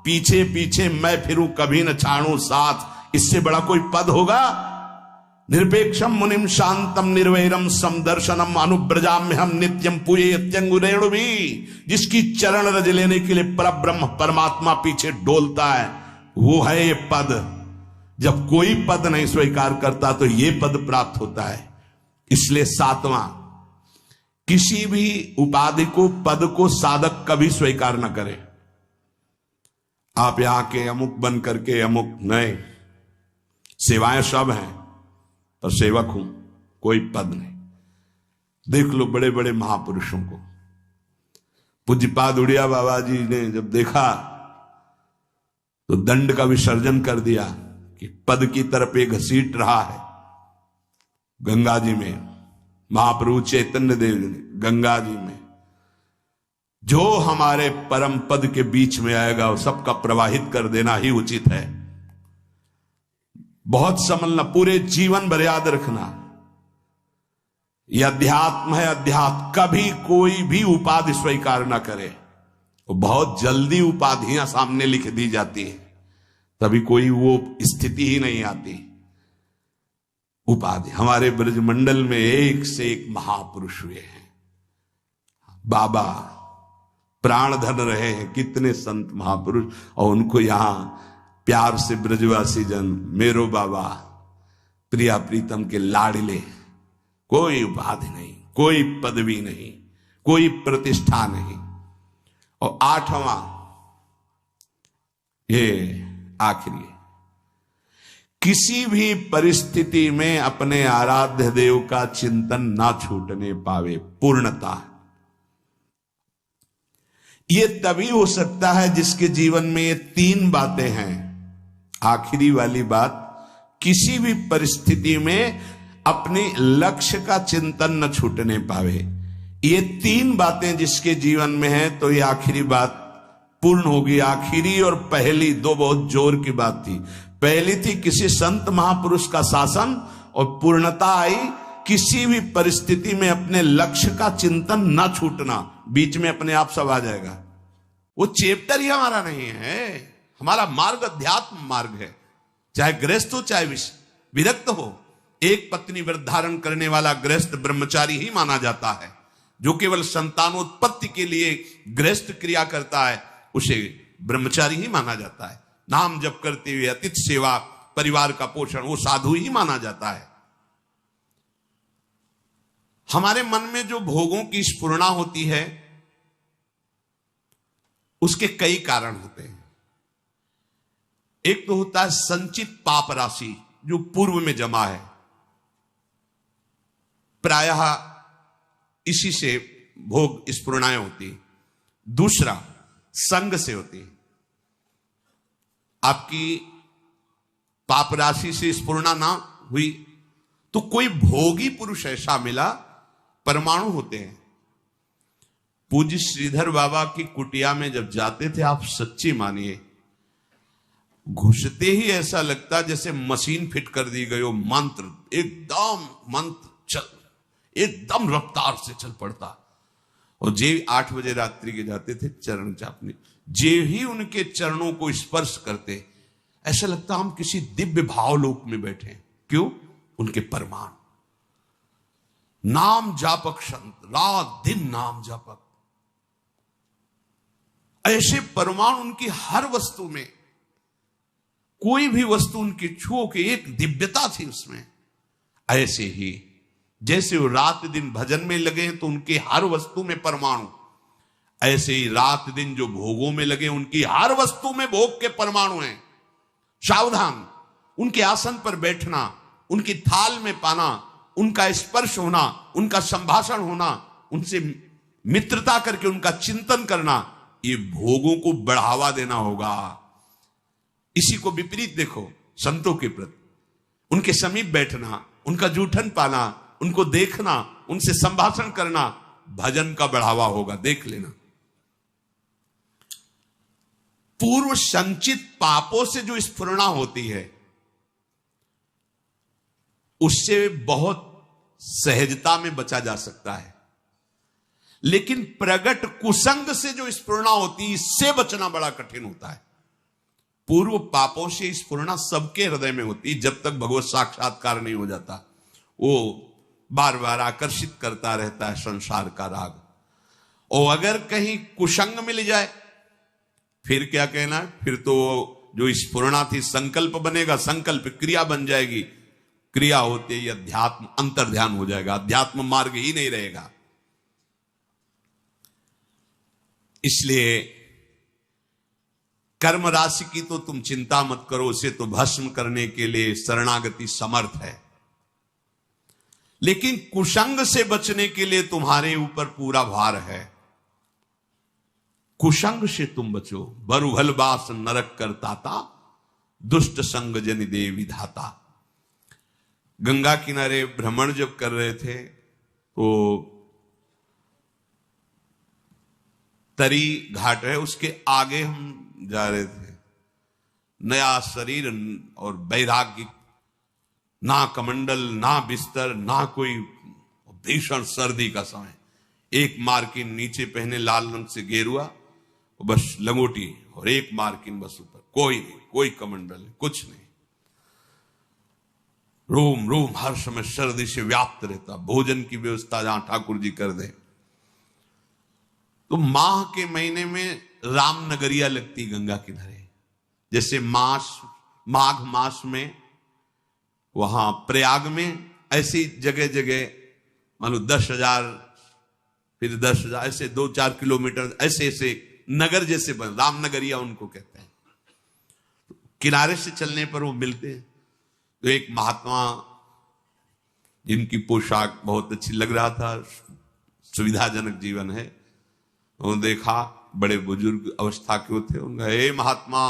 पीछे पीछे मैं फिरूं कभी न छाड़ू साथ। इससे बड़ा कोई पद होगा? निरपेक्षम मुनिम शांतम निर्वैरम समदर्शनम अनुब्रजाम्य हम नित्यम पूयेत्यंगुरेणु भी। जिसकी चरण रज लेने के लिए परब्रह्म परमात्मा पीछे डोलता है, वो है ये पद। जब कोई पद नहीं स्वीकार करता तो ये पद प्राप्त होता है। इसलिए सातवां, किसी भी उपाधि को, पद को साधक कभी स्वीकार न करे। आप यहां के अमुक बन करके अमुक नहीं, सेवाएं सब हैं पर सेवक हूं, कोई पद नहीं। देख लो बड़े बड़े महापुरुषों को। पूज्यपाद उड़िया बाबा जी ने जब देखा तो दंड का विसर्जन कर दिया कि पद की तरफ एक घसीट रहा है। गंगा जी में महाप्रभु चैतन्य देव जी ने गंगा जी में जो हमारे परम पद के बीच में आएगा वो सबका प्रवाहित कर देना ही उचित है। बहुत समझना, पूरे जीवन भर याद रखना, यह अध्यात्म है। अध्यात्म कभी कोई भी उपाधि स्वीकार ना करे। वो बहुत जल्दी उपाधियां सामने लिख दी जाती है, तभी कोई वो स्थिति ही नहीं आती। उपाधि, हमारे ब्रजमंडल में एक से एक महापुरुष हुए हैं। बाबा प्राण धन रहे हैं, कितने संत महापुरुष, और उनको यहां प्यार से ब्रजवासी जन मेरो बाबा प्रिया प्रीतम के लाडले। कोई उपाधि नहीं, कोई पदवी नहीं, कोई प्रतिष्ठा नहीं। और आठवां, ये आखिरी, किसी भी परिस्थिति में अपने आराध्य देव का चिंतन ना छूटने पावे। पूर्णता, ये तभी हो सकता है जिसके जीवन में ये तीन बातें हैं। आखिरी वाली बात, किसी भी परिस्थिति में अपने लक्ष्य का चिंतन न छूटने पावे। ये तीन बातें जिसके जीवन में है तो ये आखिरी बात पूर्ण होगी। आखिरी और पहली दो बहुत जोर की बात थी। पहली थी किसी संत महापुरुष का शासन, और पूर्णता आई किसी भी परिस्थिति में अपने लक्ष्य का चिंतन न छूटना। बीच में अपने आप सब आ जाएगा। वो चैप्टर ही हमारा नहीं है, हमारा मार्ग अध्यात्म मार्ग है। चाहे गृहस्थ हो चाहे विरक्त हो, एक पत्नी व्रत धारण करने वाला गृहस्थ ब्रह्मचारी ही माना जाता है। जो केवल संतानोत्पत्ति के लिए गृहस्थ क्रिया करता है उसे ब्रह्मचारी ही माना जाता है। नाम जप करते हुए अतिथि सेवा, परिवार का पोषण, वो साधु ही माना जाता है। हमारे मन में जो भोगों की स्फुरणा होती है उसके कई कारण होते हैं। एक तो होता है संचित पाप राशि जो पूर्व में जमा है, प्रायः इसी से भोग स्फुरणाएं होती। दूसरा संग से होती। आपकी पाप राशि से स्फुरणा ना हुई तो कोई भोगी पुरुष ऐसा मिला, परमाणु होते हैं। पूज्य श्रीधर बाबा की कुटिया में जब जाते थे, आप सच्ची मानिए, घुसते ही ऐसा लगता जैसे मशीन फिट कर दी गई हो। मंत्र एकदम रफ्तार से चल पड़ता। और जे 8 बजे रात्रि के जाते थे चरण चापने, जे ही उनके चरणों को स्पर्श करते ऐसा लगता हम किसी दिव्य भावलोक में बैठे हैं। क्यों? उनके परमाणु। नाम जापक संत, रात दिन नाम जापक, ऐसे परमाणु उनकी हर वस्तु में, कोई भी वस्तु उनकी छुओ के एक दिव्यता थी उसमें। ऐसे ही जैसे वो रात दिन भजन में लगे तो उनकी हर वस्तु में परमाणु, ऐसे ही रात दिन जो भोगों में लगे उनकी हर वस्तु में भोग के परमाणु हैं। सावधान, उनके आसन पर बैठना, उनकी थाल में पाना, उनका स्पर्श होना, उनका संभाषण होना, उनसे मित्रता करके उनका चिंतन करना, ये भोगों को बढ़ावा देना होगा। इसी को विपरीत देखो, संतों के प्रति उनके समीप बैठना, उनका जूठन पाना, उनको देखना, उनसे संभाषण करना भजन का बढ़ावा होगा। देख लेना। पूर्व संचित पापों से जो स्फुरणा होती है उससे बहुत सहजता में बचा जा सकता है, लेकिन प्रगट कुसंग से जो स्फुरणा होती है इससे बचना बड़ा कठिन होता है। पूर्व पापों से स्फुरणा सबके हृदय में होती है जब तक भगवत साक्षात्कार नहीं हो जाता। वो बार बार आकर्षित करता रहता है संसार का राग। और अगर कहीं कुसंग मिल जाए फिर क्या कहना है, फिर तो जो स्फुरणा थी संकल्प बनेगा, संकल्प क्रिया बन जाएगी, क्रिया होते ही अध्यात्म अंतर्ध्यान हो जाएगा, अध्यात्म मार्ग ही नहीं रहेगा। इसलिए कर्म राशि की तो तुम चिंता मत करो, उसे तो भस्म करने के लिए शरणागति समर्थ है। लेकिन कुसंग से बचने के लिए तुम्हारे ऊपर पूरा भार है। कुसंग से तुम बचो। बरुभल बास नरक करताता, दुष्ट संग जन दे विधाता। गंगा किनारे भ्रमण जब कर रहे थे तो तरी घाट है, उसके आगे हम जा रहे थे। नया शरीर और वैराग्य, ना कमंडल, ना बिस्तर, ना कोई, भीषण सर्दी का समय। एक मार्किन नीचे पहने लाल रंग से गेरुआ, बस लंगोटी, और एक मार्किन बस ऊपर, कोई नहीं, कोई कमंडल नहीं, कुछ नहीं। रोम रोम हर समय सर्दी से व्याप्त रहता। भोजन की व्यवस्था जहां ठाकुर जी कर दे। तो माह के महीने में रामनगरिया लगती गंगा किनारे। जैसे माघ मास में वहां प्रयाग में, ऐसी जगह जगह मान लो 10,000, फिर 10,000, ऐसे 2-4 किलोमीटर ऐसे ऐसे नगर जैसे बन, रामनगरिया उनको कहते हैं। किनारे से चलने पर वो मिलते हैं। तो एक महात्मा जिनकी पोशाक बहुत अच्छी लग रहा था, सुविधाजनक जीवन है, वो देखा बड़े बुजुर्ग अवस्था के थे, उनका हे महात्मा,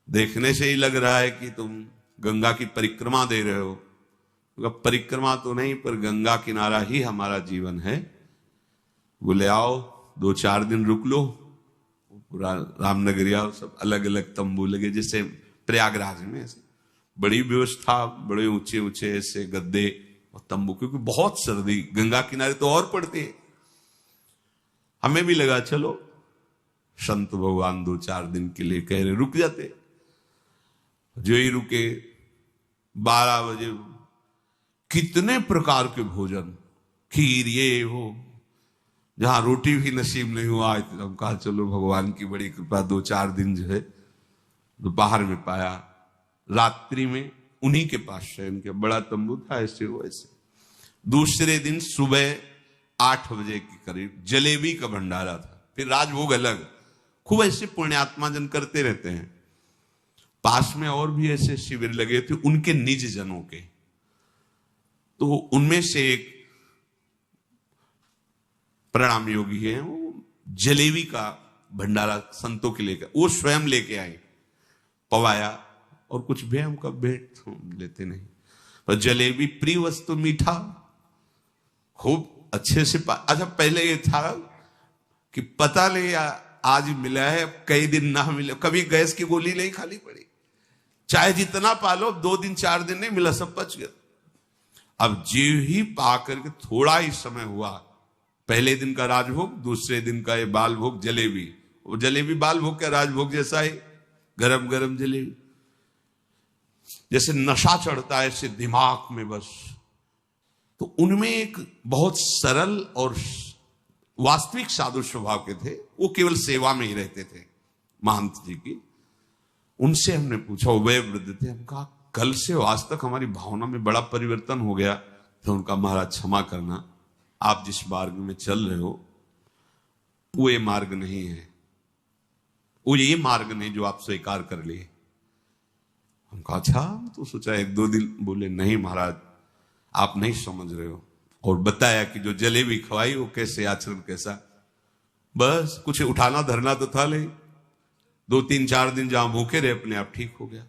देखने से ही लग रहा है कि तुम गंगा की परिक्रमा दे रहे हो। उनका परिक्रमा तो नहीं, पर गंगा किनारा ही हमारा जीवन है। बोले आओ 2-4 दिन रुक लो। पूरा रामनगरिया सब अलग अलग तंबू लगे, जैसे प्रयागराज में ऐसे बड़ी व्यवस्था, बड़े ऊंचे ऊंचे ऐसे गद्दे और तंबू, क्योंकि बहुत सर्दी गंगा किनारे तो और पड़ती है। हमें भी लगा चलो संत भगवान 2-4 दिन के लिए कह रहे, रुक जाते। जो ही रुके 12 बजे कितने प्रकार के भोजन, खीर ये वो, जहां रोटी भी नसीब नहीं हुआ। हम कहा चलो भगवान की बड़ी कृपा 2-4 दिन जो है दोपहर में पाया। रात्रि में उन्हीं के पास शयन किया, बड़ा तंबू था ऐसे वैसे। दूसरे दिन सुबह 8 बजे के करीब जलेबी का भंडारा था, फिर राजभोग अलग। खूब ऐसे पुण्यात्मा जन करते रहते हैं। पास में और भी ऐसे शिविर लगे थे उनके निज जनों के, तो उनमें से एक प्रणाम योगी है, वो जलेबी का भंडारा संतों के लेकर वो स्वयं लेके आए, पवाया। और कुछ भी हम कब भेंट लेते नहीं, पर जलेबी प्रिय वस्तु, मीठा खूब अच्छे से अच्छा पहले ये था कि पता नहीं आज मिला है, कई दिन ना मिले, कभी गैस की गोली नहीं खाली पड़ी, चाहे जितना पालो 2 दिन 4 दिन नहीं मिला, सब पच गया। अब जीव ही पा करके थोड़ा ही समय हुआ, पहले दिन का राजभोग, दूसरे दिन का ये बाल भोग जलेबी। वो जलेबी बाल भोग का राजभोग जैसा ही, गरम गरम जलेबी, जैसे नशा चढ़ता है ऐसे दिमाग में बस। तो उनमें एक बहुत सरल और वास्तविक साधु स्वभाव के थे, वो केवल सेवा में ही रहते थे महंत जी की। उनसे हमने पूछा, वे वृद्ध थे, हम कहा कल से आज तक हमारी भावना में बड़ा परिवर्तन हो गया। तो उनका महाराज क्षमा करना, आप जिस मार्ग में चल रहे हो वो ये मार्ग नहीं है, वो ये मार्ग नहीं जो आप स्वीकार कर लिए। हम कहा अच्छा, तो सोचा 1-2 दिन। बोले नहीं महाराज, आप नहीं समझ रहे हो। और बताया कि जो जलेबी खवाई वो कैसे आचरण कैसा, बस कुछ उठाना धरना तो था नहीं, 2-3-4 दिन जहां भूखे रहे अपने आप ठीक हो गया।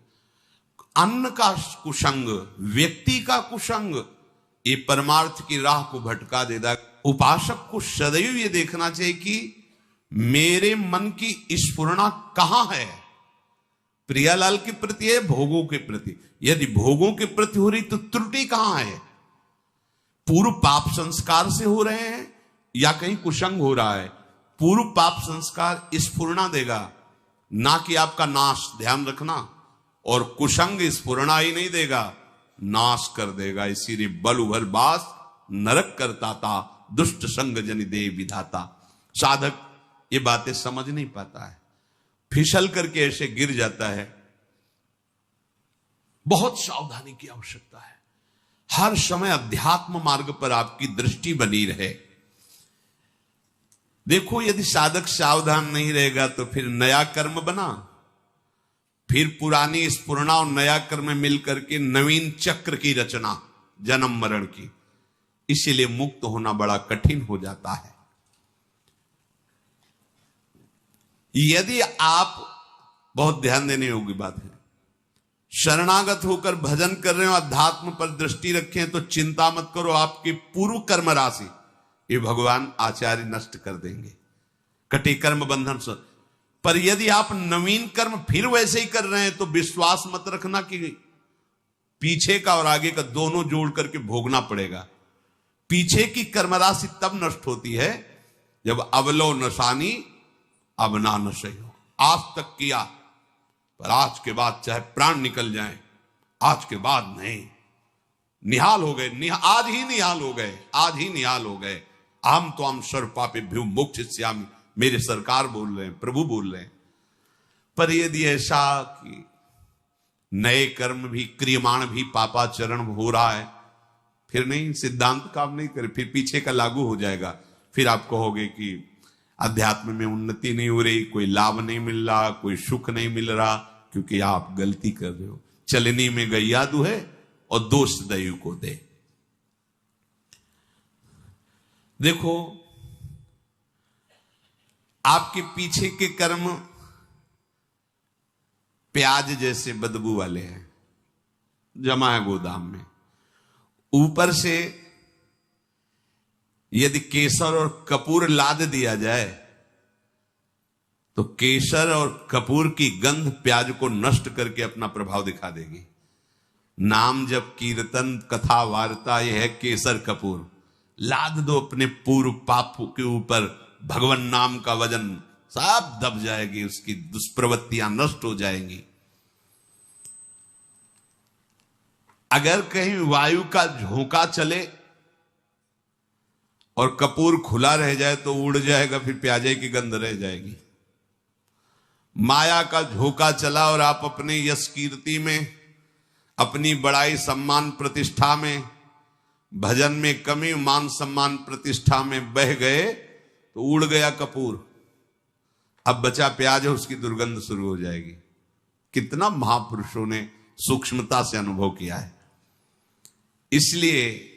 अन्न का कुसंग, व्यक्ति का कुसंग, ये परमार्थ की राह को भटका देता। उपासक को सदैव ये देखना चाहिए कि मेरे मन की स्फुरना कहां है, प्रियालाल के प्रति है, भोगों के प्रति। यदि भोगों के प्रति हो रही तो त्रुटि कहां है, पूर्व पाप संस्कार से हो रहे हैं या कहीं कुसंग हो रहा है। पूर्व पाप संस्कार स्फुरना देगा, ना कि आपका नाश, ध्यान रखना। और कुसंग स्फुरना ही नहीं देगा, नाश कर देगा। इसीलिए बल उभर बास नरक करता था, दुष्ट संग जनि दे विधाता। साधक ये बातें समझ नहीं पाता है, फिसल करके ऐसे गिर जाता है। बहुत सावधानी की आवश्यकता है, हर समय अध्यात्म मार्ग पर आपकी दृष्टि बनी रहे। देखो यदि साधक सावधान नहीं रहेगा तो फिर नया कर्म बना, फिर पुरानी स्फुरना और नया कर्म मिलकर के नवीन चक्र की रचना, जन्म मरण की। इसीलिए मुक्त होना बड़ा कठिन हो जाता है। यदि आप, बहुत ध्यान देने योग्य बात है, शरणागत होकर भजन कर रहे हो, अध्यात्म पर दृष्टि रखें, तो चिंता मत करो, आपकी पूर्व कर्म राशि ये भगवान आचार्य नष्ट कर देंगे, कटे कर्म बंधन से। पर यदि आप नवीन कर्म फिर वैसे ही कर रहे हैं तो विश्वास मत रखना कि पीछे का और आगे का दोनों जोड़ करके भोगना पड़ेगा। पीछे की कर्म राशि तब नष्ट होती है जब अवलो नशानी अब ना नशे हो। आज तक किया, पर आज के बाद चाहे प्राण निकल जाए, आज के बाद नहीं। निहाल हो गए, आज ही निहाल हो गए, आज ही निहाल हो गए। हम तो हम सर्व पापेभ्यो मोक्षयिष्यामि, मेरे सरकार बोल रहे हैं, प्रभु बोल रहे हैं। पर यदि ऐसा कि नए कर्म भी, क्रियमाण भी पापाचरण हो रहा है, फिर नहीं, सिद्धांत काम नहीं करे, फिर पीछे का लागू हो जाएगा। फिर आप कहोगे कि अध्यात्म में उन्नति नहीं हो रही, कोई लाभ नहीं मिल रहा, कोई सुख नहीं मिल रहा, क्योंकि आप गलती कर रहे हो। चलनी में गैया दुहे और दोष दैव को दे। देखो आपके पीछे के कर्म प्याज जैसे बदबू वाले हैं, जमा है गोदाम में। ऊपर से यदि केसर और कपूर लाद दिया जाए तो केसर और कपूर की गंध प्याज को नष्ट करके अपना प्रभाव दिखा देगी। नाम जब कीर्तन कथा वार्ता यह है केसर कपूर, लाद दो अपने पूर्व पाप के ऊपर, भगवान नाम का वजन सब दब जाएगी, उसकी दुष्प्रवृत्तियां नष्ट हो जाएंगी। अगर कहीं वायु का झोंका चले और कपूर खुला रह जाए तो उड़ जाएगा, फिर प्याजे की गंध रह जाएगी। माया का झोंका चला और आप अपने यश कीर्ति में, अपनी बड़ाई सम्मान प्रतिष्ठा में, भजन में कमी मान सम्मान प्रतिष्ठा में बह गए तो उड़ गया कपूर, अब बचा प्याज, उसकी दुर्गंध शुरू हो जाएगी। कितना महापुरुषों ने सूक्ष्मता से अनुभव किया है। इसलिए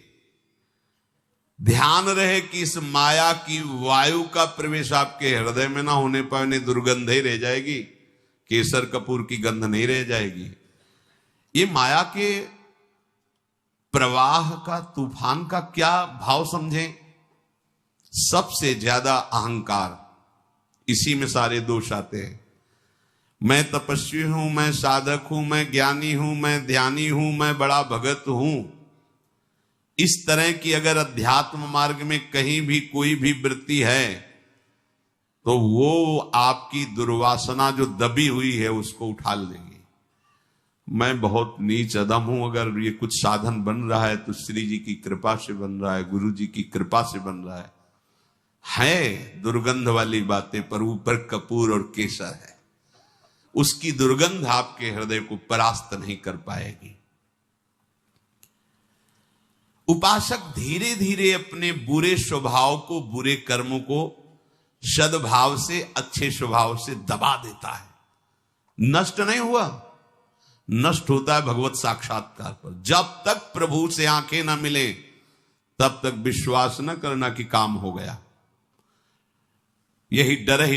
ध्यान रहे कि इस माया की वायु का प्रवेश आपके हृदय में ना होने पाए, नहीं दुर्गंध ही रह जाएगी, केसर कपूर की गंध नहीं रह जाएगी। ये माया के प्रवाह का, तूफान का क्या भाव समझें? सबसे ज्यादा अहंकार, इसी में सारे दोष आते हैं। मैं तपस्वी हूं, मैं साधक हूं, मैं ज्ञानी हूं, मैं ध्यानी हूं, मैं बड़ा भगत हूं। इस तरह की अगर अध्यात्म मार्ग में कहीं भी कोई भी वृत्ति है तो वो आपकी दुर्वासना जो दबी हुई है उसको उठा लेगी। मैं बहुत नीच अदम हूं, अगर ये कुछ साधन बन रहा है तो श्री जी की कृपा से बन रहा है, गुरु जी की कृपा से बन रहा है दुर्गंध वाली बातें, पर ऊपर कपूर और केसर है, उसकी दुर्गंध आपके हृदय को परास्त नहीं कर पाएगी। उपासक धीरे धीरे अपने बुरे स्वभाव को, बुरे कर्मों को सद्भाव से, अच्छे स्वभाव से दबा देता है। नष्ट नहीं हुआ, नष्ट होता है भगवत साक्षात्कार पर। जब तक प्रभु से आंखें ना मिले तब तक विश्वास न करना कि काम हो गया। यही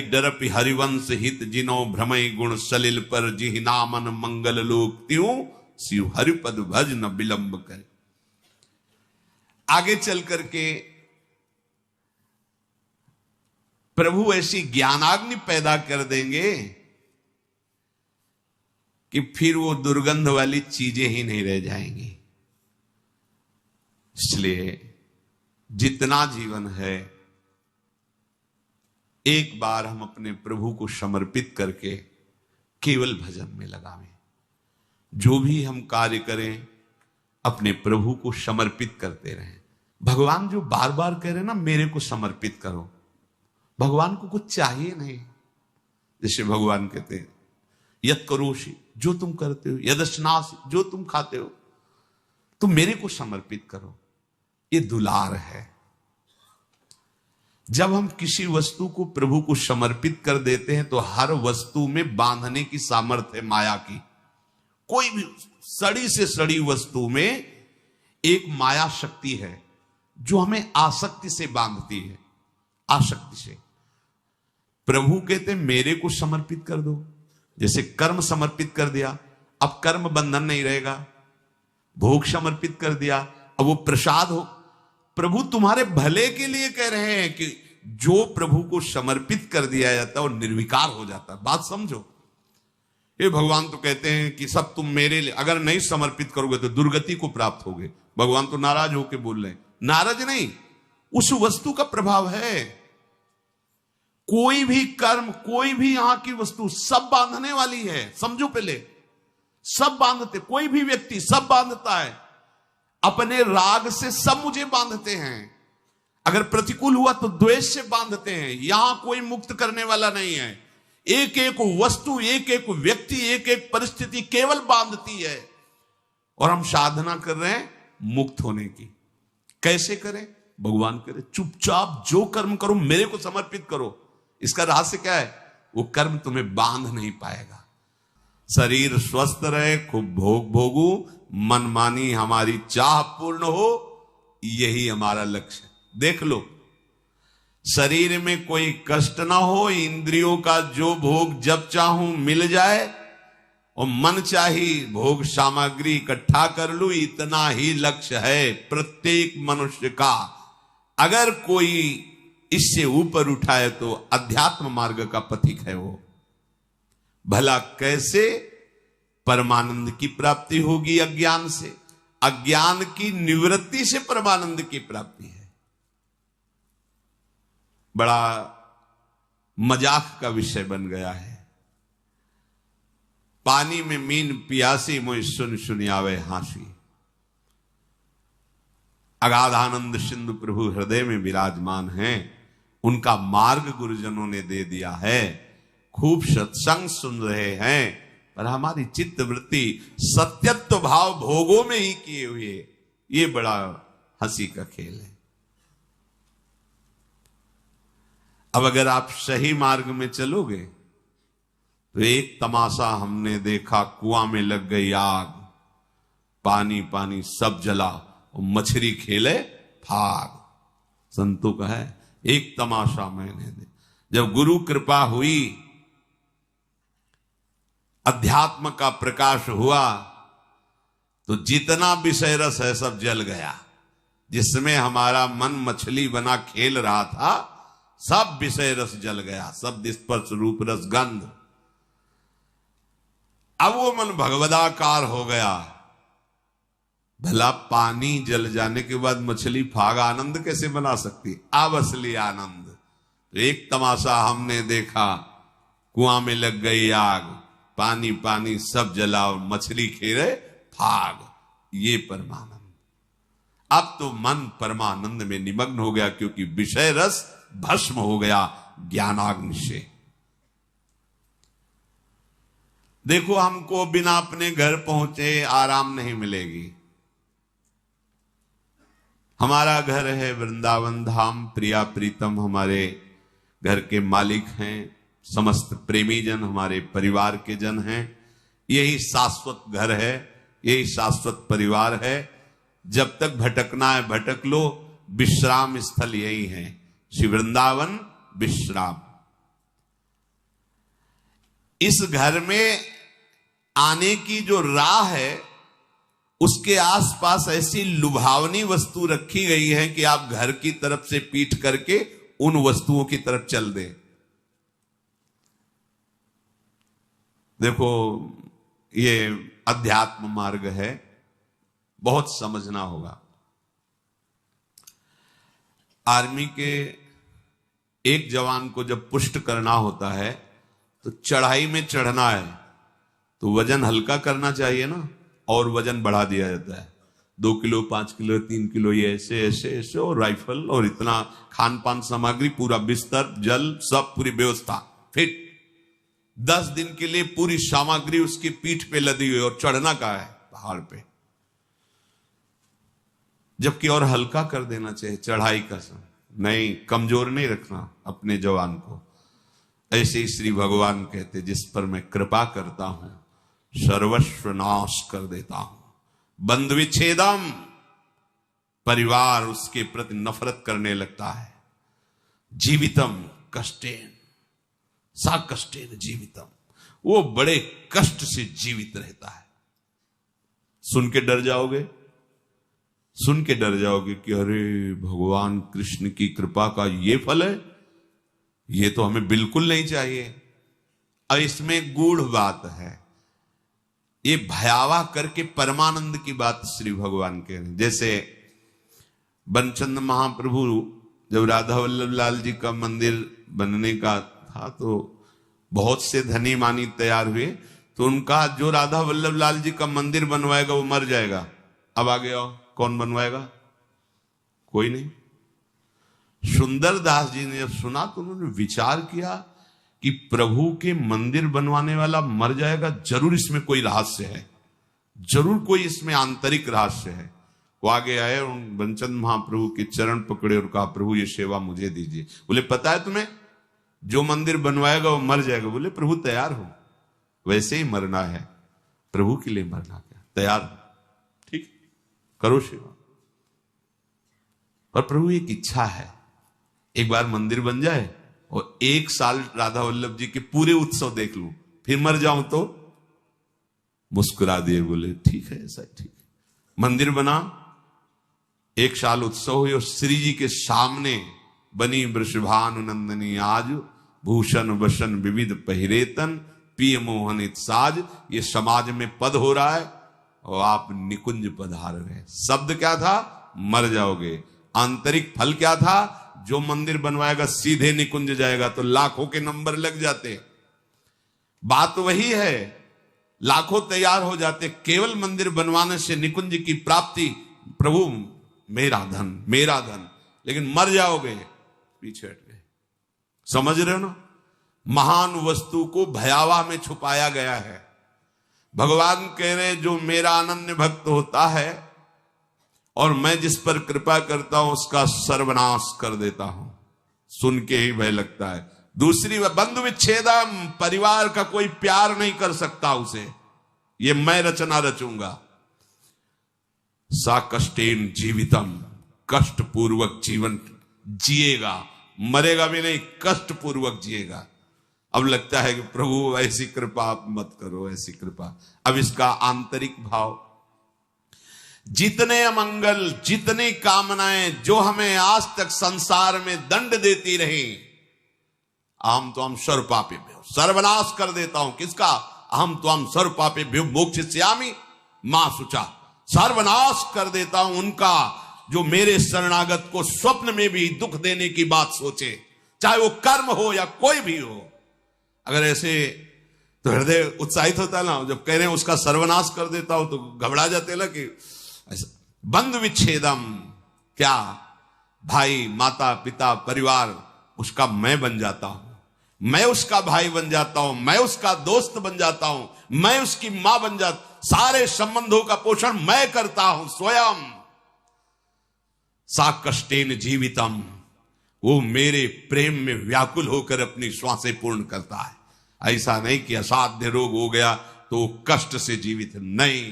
डरपि हरिवंश हित जिनो भ्रमय गुण सलिल पर, जिहि नामन मंगल लोक त्यों शिव हरिपद भज न विलंब करे। आगे चल करके प्रभु ऐसी ज्ञानाग्नि पैदा कर देंगे कि फिर वो दुर्गंध वाली चीजें ही नहीं रह जाएंगी। इसलिए जितना जीवन है एक बार हम अपने प्रभु को समर्पित करके केवल भजन में लगावें। जो भी हम कार्य करें अपने प्रभु को समर्पित करते रहें। भगवान जो बार बार कह रहे ना मेरे को समर्पित करो, भगवान को कुछ चाहिए नहीं। जैसे भगवान कहते हैं यत् करोषि, जो तुम करते हो, यदश्नासि, जो तुम खाते हो, तुम मेरे को समर्पित करो। ये दुलार है। जब हम किसी वस्तु को प्रभु को समर्पित कर देते हैं तो हर वस्तु में बांधने की सामर्थ्य है माया की। कोई भी सड़ी से सड़ी वस्तु में एक माया शक्ति है जो हमें आसक्ति से बांधती है, आसक्ति से। प्रभु कहते मेरे को समर्पित कर दो। जैसे कर्म समर्पित कर दिया, अब कर्म बंधन नहीं रहेगा। भोग समर्पित कर दिया, अब वो प्रसाद हो। प्रभु तुम्हारे भले के लिए कह रहे हैं कि जो प्रभु को समर्पित कर दिया जाता है वो निर्विकार हो जाता है। बात समझो। ये भगवान तो कहते हैं कि सब तुम मेरे लिए, अगर नहीं समर्पित करोगे तो दुर्गति को प्राप्त होगे। भगवान तो नाराज होकर बोल रहे हैं। नाराज नहीं, उस वस्तु का प्रभाव है। कोई भी कर्म, कोई भी यहां की वस्तु सब बांधने वाली है। समझो पहले, सब बांधते, कोई भी व्यक्ति सब बांधता है। अपने राग से सब मुझे बांधते हैं। अगर प्रतिकूल हुआ तो द्वेष से बांधते हैं। यहां कोई मुक्त करने वाला नहीं है। एक एक वस्तु, एक एक व्यक्ति, एक एक परिस्थिति केवल बांधती है। और हम साधना कर रहे हैं मुक्त होने की। कैसे करें? भगवान करे चुपचाप जो कर्म करो मेरे को समर्पित करो। इसका रहस्य क्या है? वो कर्म तुम्हें बांध नहीं पाएगा। शरीर स्वस्थ रहे, खूब भोग भोगू, मनमानी हमारी चाह पूर्ण हो, यही हमारा लक्ष्य है। देख लो, शरीर में कोई कष्ट ना हो, इंद्रियों का जो भोग जब चाहूं मिल जाए और मन चाही भोग सामग्री इकट्ठा कर लूं, इतना ही लक्ष्य है प्रत्येक मनुष्य का। अगर कोई इससे ऊपर उठाए तो अध्यात्म मार्ग का पथिक है वो। भला कैसे परमानंद की प्राप्ति होगी? अज्ञान से। अज्ञान की निवृत्ति से परमानंद की प्राप्ति है। बड़ा मजाक का विषय बन गया है। पानी में मीन पियासी, मोहि सुन सुनियावे हासी। अगाधानंद सिंधु प्रभु हृदय में विराजमान हैं। उनका मार्ग गुरुजनों ने दे दिया है। खूब सत्संग सुन रहे हैं, पर हमारी चित्त वृत्ति सत्यत्व भाव भोगों में ही किए हुए, ये बड़ा हंसी का खेल है। अब अगर आप सही मार्ग में चलोगे तो एक तमाशा हमने देखा, कुआं में लग गई आग, पानी पानी सब जला और मछली खेले भाग। संतों का है एक तमाशा मैंने दे। जब गुरु कृपा हुई, अध्यात्म का प्रकाश हुआ, तो जितना विषय रस है सब जल गया। जिसमें हमारा मन मछली बना खेल रहा था, सब विषय रस जल गया। शब्द स्पर्श रूप रस गंध। अब वो मन भगवदाकार हो गया। भला पानी जल जाने के बाद मछली फाग आनंद कैसे बना सकती? अब असली आनंद। तो एक तमाशा हमने देखा, कुआं में लग गई आग, पानी पानी सब जला और मछली खेले फाग। ये परमानंद। अब तो मन परमानंद में निमग्न हो गया, क्योंकि विषय रस भस्म हो गया ज्ञानाग्नि से। देखो, हमको बिना अपने घर पहुंचे आराम नहीं मिलेगी। हमारा घर है वृंदावन धाम, प्रिया प्रीतम हमारे घर के मालिक हैं, समस्त प्रेमी जन हमारे परिवार के जन हैं। यही शाश्वत घर है, यही शाश्वत परिवार है। जब तक भटकना है भटक लो, विश्राम स्थल यही है, श्री वृंदावन विश्राम। इस घर में आने की जो राह है, उसके आसपास ऐसी लुभावनी वस्तु रखी गई है कि आप घर की तरफ से पीठ करके उन वस्तुओं की तरफ चल दें। देखो, ये अध्यात्म मार्ग है, बहुत समझना होगा। आर्मी के एक जवान को जब पुष्ट करना होता है तो चढ़ाई में चढ़ना है तो वजन हल्का करना चाहिए ना, और वजन बढ़ा दिया जाता है। 2 किलो 5 किलो 3 किलो, ये ऐसे ऐसे ऐसे, और राइफल और इतना खान पान सामग्री, पूरा बिस्तर जल सब पूरी व्यवस्था फिट। 10 दिन के लिए पूरी सामग्री उसकी पीठ पे लदी हुई, और चढ़ना का है पहाड़ पे। जबकि और हल्का कर देना चाहिए चढ़ाई का समय। नहीं, कमजोर नहीं रखना अपने जवान को। ऐसे ही श्री भगवान कहते, जिस पर मैं कृपा करता हूं सर्वस्व नाश कर देता हूं। बंधु विच्छेदम, परिवार उसके प्रति नफरत करने लगता है। जीवितम कष्टेन सा कष्टेन जीवितम, वो बड़े कष्ट से जीवित रहता है। सुन के डर जाओगे, सुन के डर जाओगे कि अरे भगवान कृष्ण की कृपा का ये फल है, ये तो हमें बिल्कुल नहीं चाहिए। अब इसमें गूढ़ बात है, ये भयावह करके परमानंद की बात श्री भगवान के हैं। जैसे बनचंद महाप्रभु जब राधा वल्लभ लाल जी का मंदिर बनने का था, तो बहुत से धनी मानी तैयार हुए, तो उनका जो राधा वल्लभ लाल जी का मंदिर बनवाएगा वो मर जाएगा। अब आगे आओ, कौन बनवाएगा? कोई नहीं। सुंदर दास जी ने जब सुना तो उन्होंने विचार किया कि प्रभु के मंदिर बनवाने वाला मर जाएगा, जरूर इसमें कोई रहस्य है, जरूर कोई इसमें आंतरिक रहस्य है। वो आगे आए और बनचंद महाप्रभु के चरण पकड़े और कहा, प्रभु ये सेवा मुझे दीजिए। बोले, पता है तुम्हें जो मंदिर बनवाएगा वो मर जाएगा। बोले, प्रभु तैयार हो, वैसे ही मरना है, प्रभु के लिए मरना क्या, तैयार हो, ठीक करो सेवा। और प्रभु एक इच्छा है, एक बार मंदिर बन जाए और 1 साल राधा वल्लभ जी के पूरे उत्सव देख लूं, फिर मर जाऊं तो मुस्कुरा दिए, बोले ठीक है, ऐसा ठीक है। मंदिर बना, 1 साल उत्सव हुए और श्री जी के सामने बनी वृषभानु नंदनी आज, भूषण वसन विविध पहिरेतन, पिय मोहनित साज। ये समाज में पद हो रहा है और आप निकुंज पधार रहे। शब्द क्या था? मर जाओगे। आंतरिक फल क्या था? जो मंदिर बनवाएगा सीधे निकुंज जाएगा, तो लाखों के नंबर लग जाते। बात वही है, लाखों तैयार हो जाते, केवल मंदिर बनवाने से निकुंज की प्राप्ति। प्रभु मेरा धन, मेरा धन, लेकिन मर जाओगे, पीछे हट गए। समझ रहे हो ना? महान वस्तु को भयावह में छुपाया गया है। भगवान कह रहे जो मेरा अनन्य भक्त होता है और मैं जिस पर कृपा करता हूं उसका सर्वनाश कर देता हूं। सुन के ही भय लगता है। दूसरी बंधु विच्छेदम, परिवार का कोई प्यार नहीं कर सकता उसे, ये मैं रचना रचूंगा। सा कष्टेन जीवितम, कष्ट पूर्वक जीवन जिएगा, मरेगा भी नहीं, कष्ट पूर्वक जिएगा। अब लगता है कि प्रभु ऐसी कृपा आप मत करो, ऐसी कृपा। अब इसका आंतरिक भाव, जितने अमंगल, जितनी कामनाएं जो हमें आज तक संसार में दंड देती रही, अहम तो हम सर्व पापेभ्यो, सर्वनाश कर देता हूं। किसका? अहम तो हम सर्व पापेभ्यो मोक्षयिष्यामि मां शुचा, सर्वनाश कर देता हूं उनका जो मेरे शरणागत को स्वप्न में भी दुख देने की बात सोचे, चाहे वो कर्म हो या कोई भी हो। अगर ऐसे तो हृदय उत्साहित होता है ना, जब कह रहे हैं उसका सर्वनाश कर देता हूं तो घबरा जाते ना कि ऐसा। बंधु विच्छेदम, क्या? भाई, माता, पिता, परिवार, उसका मैं बन जाता हूं, मैं उसका भाई बन जाता हूं, मैं उसका दोस्त बन जाता हूं, मैं उसकी मां बन जाता, सारे संबंधों का पोषण मैं करता हूं स्वयं। सा कष्टेन जीवितम, वो मेरे प्रेम में व्याकुल होकर अपनी श्वासें पूर्ण करता है। ऐसा नहीं कि असाध्य रोग हो गया तो कष्ट से जीवित, नहीं।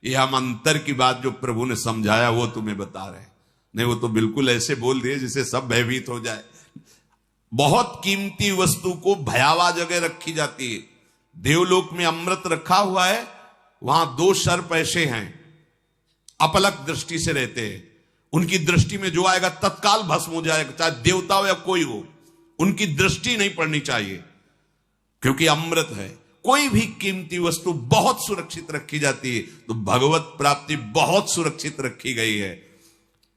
ये हम अंतर की बात जो प्रभु ने समझाया वो तुम्हें बता रहे हैं। नहीं, वो तो बिल्कुल ऐसे बोल दिए जिससे सब भयभीत हो जाए। बहुत कीमती वस्तु को भयावह जगह रखी जाती है। देवलोक में अमृत रखा हुआ है, वहां 2 सर्प ऐसे हैं, अपलक दृष्टि से रहते हैं। उनकी दृष्टि में जो आएगा तत्काल भस्म हो जाएगा, चाहे देवता हो या कोई हो, उनकी दृष्टि नहीं पड़नी चाहिए, क्योंकि अमृत है। कोई भी कीमती वस्तु बहुत सुरक्षित रखी जाती है, तो भगवत प्राप्ति बहुत सुरक्षित रखी गई है।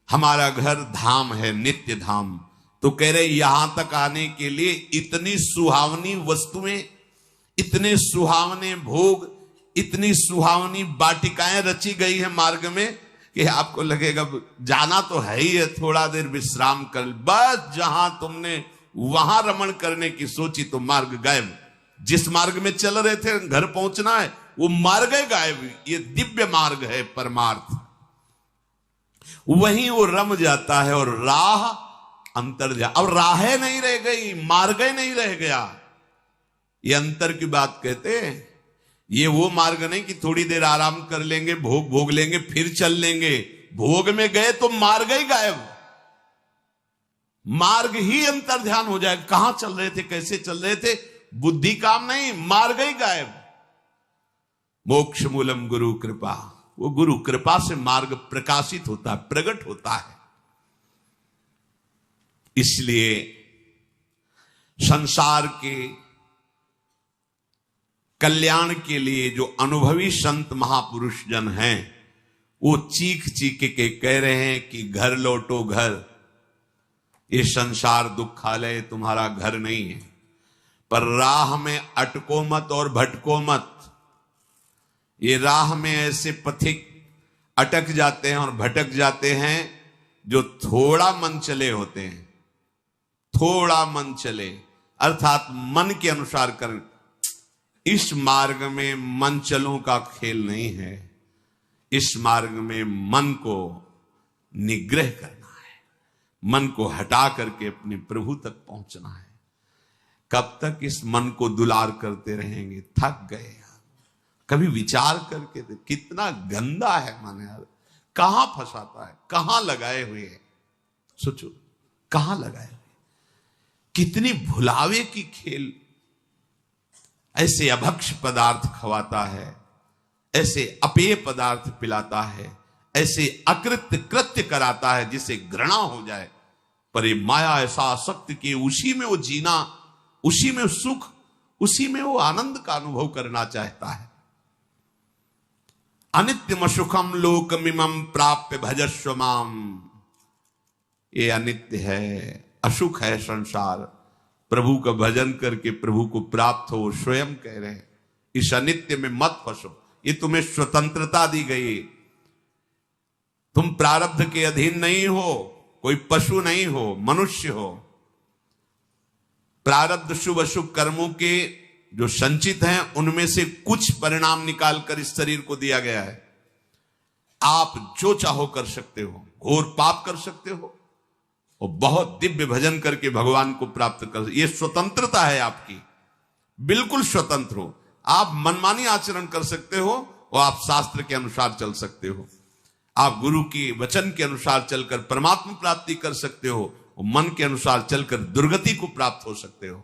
हमारा घर धाम है, नित्य धाम। तो कह रहे यहां तक आने के लिए इतनी सुहावनी वस्तुएं, इतने सुहावने भोग, इतनी सुहावनी वाटिकाएं रची गई है मार्ग में कि आपको लगेगा जाना तो है ही है, थोड़ा देर विश्राम कर, बस जहां तुमने वहां रमण करने की सोची तो मार्ग गायब। जिस मार्ग में चल रहे थे घर पहुंचना है, वो मार्ग है गायब। ये दिव्य मार्ग है, परमार्थ। वहीं वो रम जाता है और राह अंतर जा, अब राहें नहीं रह गई, मार्ग नहीं रह गया। ये अंतर की बात कहते हैं। ये वो मार्ग नहीं कि थोड़ी देर आराम कर लेंगे, भोग भोग लेंगे, फिर चल लेंगे। भोग में गए तो मार्ग ही गायब, मार्ग ही अंतर ध्यान हो जाएगा। कहां चल रहे थे, कैसे चल रहे थे, बुद्धि काम नहीं, मार्ग ही गायब। मोक्ष मूलम गुरु कृपा, वो गुरु कृपा से मार्ग प्रकाशित होता है, प्रकट होता है। इसलिए संसार के कल्याण के लिए जो अनुभवी संत महापुरुष जन हैं, वो चीख चीख के कह रहे हैं कि घर लौटो घर। ये संसार दुखालय तुम्हारा घर नहीं है, पर राह में अटको मत और भटको मत। ये राह में ऐसे पथिक अटक जाते हैं और भटक जाते हैं जो थोड़ा मन चले होते हैं। थोड़ा मन चले अर्थात मन के अनुसार कर। इस मार्ग में मन चलों का खेल नहीं है। इस मार्ग में मन को निग्रह करना है, मन को हटा करके अपने प्रभु तक पहुंचना है। कब तक इस मन को दुलार करते रहेंगे? थक गए यार। कभी विचार करके तो कितना गंदा है मन यार, कहां फंसाता है, कहां लगाए हुए है। सोचो कहां लगाए हुए। कितनी भुलावे की खेल। ऐसे अभक्ष पदार्थ खवाता है, ऐसे अपेय पदार्थ पिलाता है, ऐसे अकृत्य कृत्य कराता है जिसे घृणा हो जाए, पर ये माया ऐसा आसक्त कि उसी में वो जीना, उसी में सुख, उसी में वो आनंद का अनुभव करना चाहता है। अनित्यम सुखम लोकमिमं प्राप्य भजस्व माम। ये अनित्य है, असुख है संसार। प्रभु का भजन करके प्रभु को प्राप्त हो, स्वयं कह रहे हैं इस अनित्य में मत फंसो। ये तुम्हें स्वतंत्रता दी गई, तुम प्रारब्ध के अधीन नहीं हो, कोई पशु नहीं हो, मनुष्य हो। प्रारब्ध शुभ अशुभ कर्मों के जो संचित हैं उनमें से कुछ परिणाम निकालकर इस शरीर को दिया गया है। आप जो चाहो कर सकते हो, घोर पाप कर सकते हो और बहुत दिव्य भजन करके भगवान को प्राप्त कर। यह स्वतंत्रता है आपकी, बिल्कुल स्वतंत्र हो। आप मनमानी आचरण कर सकते हो और आप शास्त्र के अनुसार चल सकते हो। आप गुरु की वचन के अनुसार चलकर परमात्मा प्राप्ति कर सकते हो और मन के अनुसार चलकर दुर्गति को प्राप्त हो सकते हो।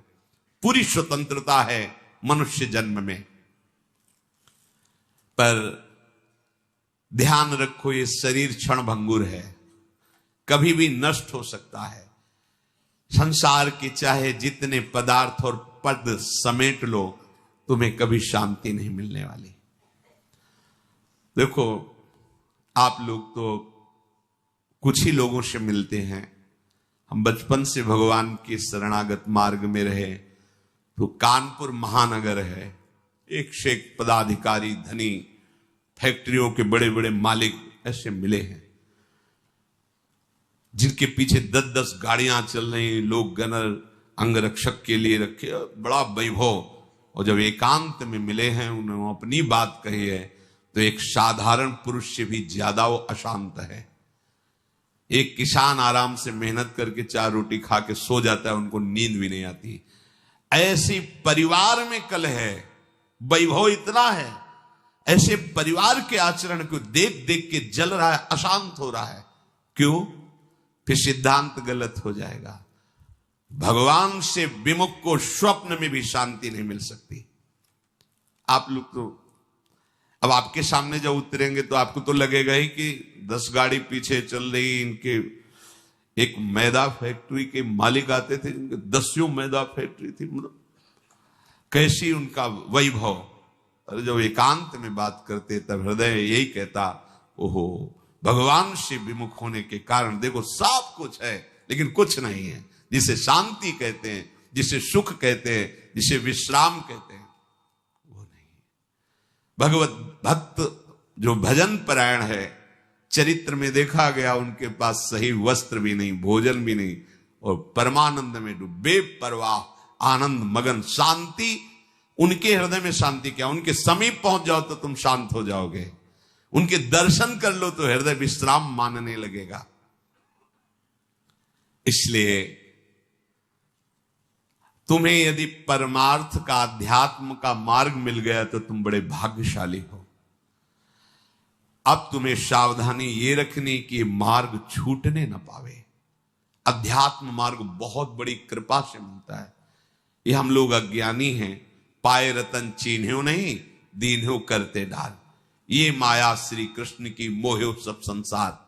पूरी स्वतंत्रता है मनुष्य जन्म में। पर ध्यान रखो, ये शरीर क्षण भंगुर है, कभी भी नष्ट हो सकता है। संसार के चाहे जितने पदार्थ और पद समेट लो, तुम्हें कभी शांति नहीं मिलने वाली। देखो, आप लोग तो कुछ ही लोगों से मिलते हैं। हम बचपन से भगवान के शरणागत मार्ग में रहे, तो कानपुर महानगर है, एक से एक पदाधिकारी, धनी, फैक्ट्रियों के बड़े बड़े मालिक ऐसे मिले हैं, जिनके पीछे 10-10 गाड़ियां चल रही, लोग गनर अंगरक्षक के लिए रखे, बड़ा वैभव। और जब एकांत में मिले हैं, उन्होंने अपनी बात कही है, तो एक साधारण पुरुष से भी ज्यादा वो अशांत है। एक किसान आराम से मेहनत करके 4 रोटी खा के सो जाता है, उनको नींद भी नहीं आती। ऐसी परिवार में कलह है, वैभव इतना है, ऐसे परिवार के आचरण को देख देख के जल रहा है, अशांत हो रहा है। क्यों? फिर सिद्धांत गलत हो जाएगा। भगवान से विमुख को स्वप्न में भी शांति नहीं मिल सकती। आप लोग तो अब आपके सामने जब उतरेंगे तो आपको तो लगेगा ही कि 10 गाड़ी पीछे चल रही। इनके एक मैदा फैक्ट्री के मालिक आते थे, इनके 10 मैदा फैक्ट्री थी, मतलब कैसी उनका वैभव। और जब एकांत में बात करते तब हृदय यही कहता, ओहो, भगवान से विमुख होने के कारण देखो सब कुछ है लेकिन कुछ नहीं है। जिसे शांति कहते हैं, जिसे सुख कहते हैं, जिसे विश्राम कहते हैं, वो नहीं। भगवत भक्त जो भजन परायण है, चरित्र में देखा गया उनके पास सही वस्त्र भी नहीं, भोजन भी नहीं, और परमानंद में डूबे परवाह, आनंद मगन, शांति। उनके हृदय में शांति क्या, उनके समीप पहुंच जाओ तो तुम शांत हो जाओगे। उनके दर्शन कर लो तो हृदय विश्राम मानने लगेगा। इसलिए तुम्हें यदि परमार्थ का, अध्यात्म का मार्ग मिल गया तो तुम बड़े भाग्यशाली हो। अब तुम्हें सावधानी ये रखनी कि मार्ग छूटने न पावे। अध्यात्म मार्ग बहुत बड़ी कृपा से मिलता है। ये हम लोग अज्ञानी हैं, पाए रतन चीन्ह्यो नहीं, दीन्ह्यो करते डाल। ये माया श्री कृष्ण की मोह्यो सब संसार।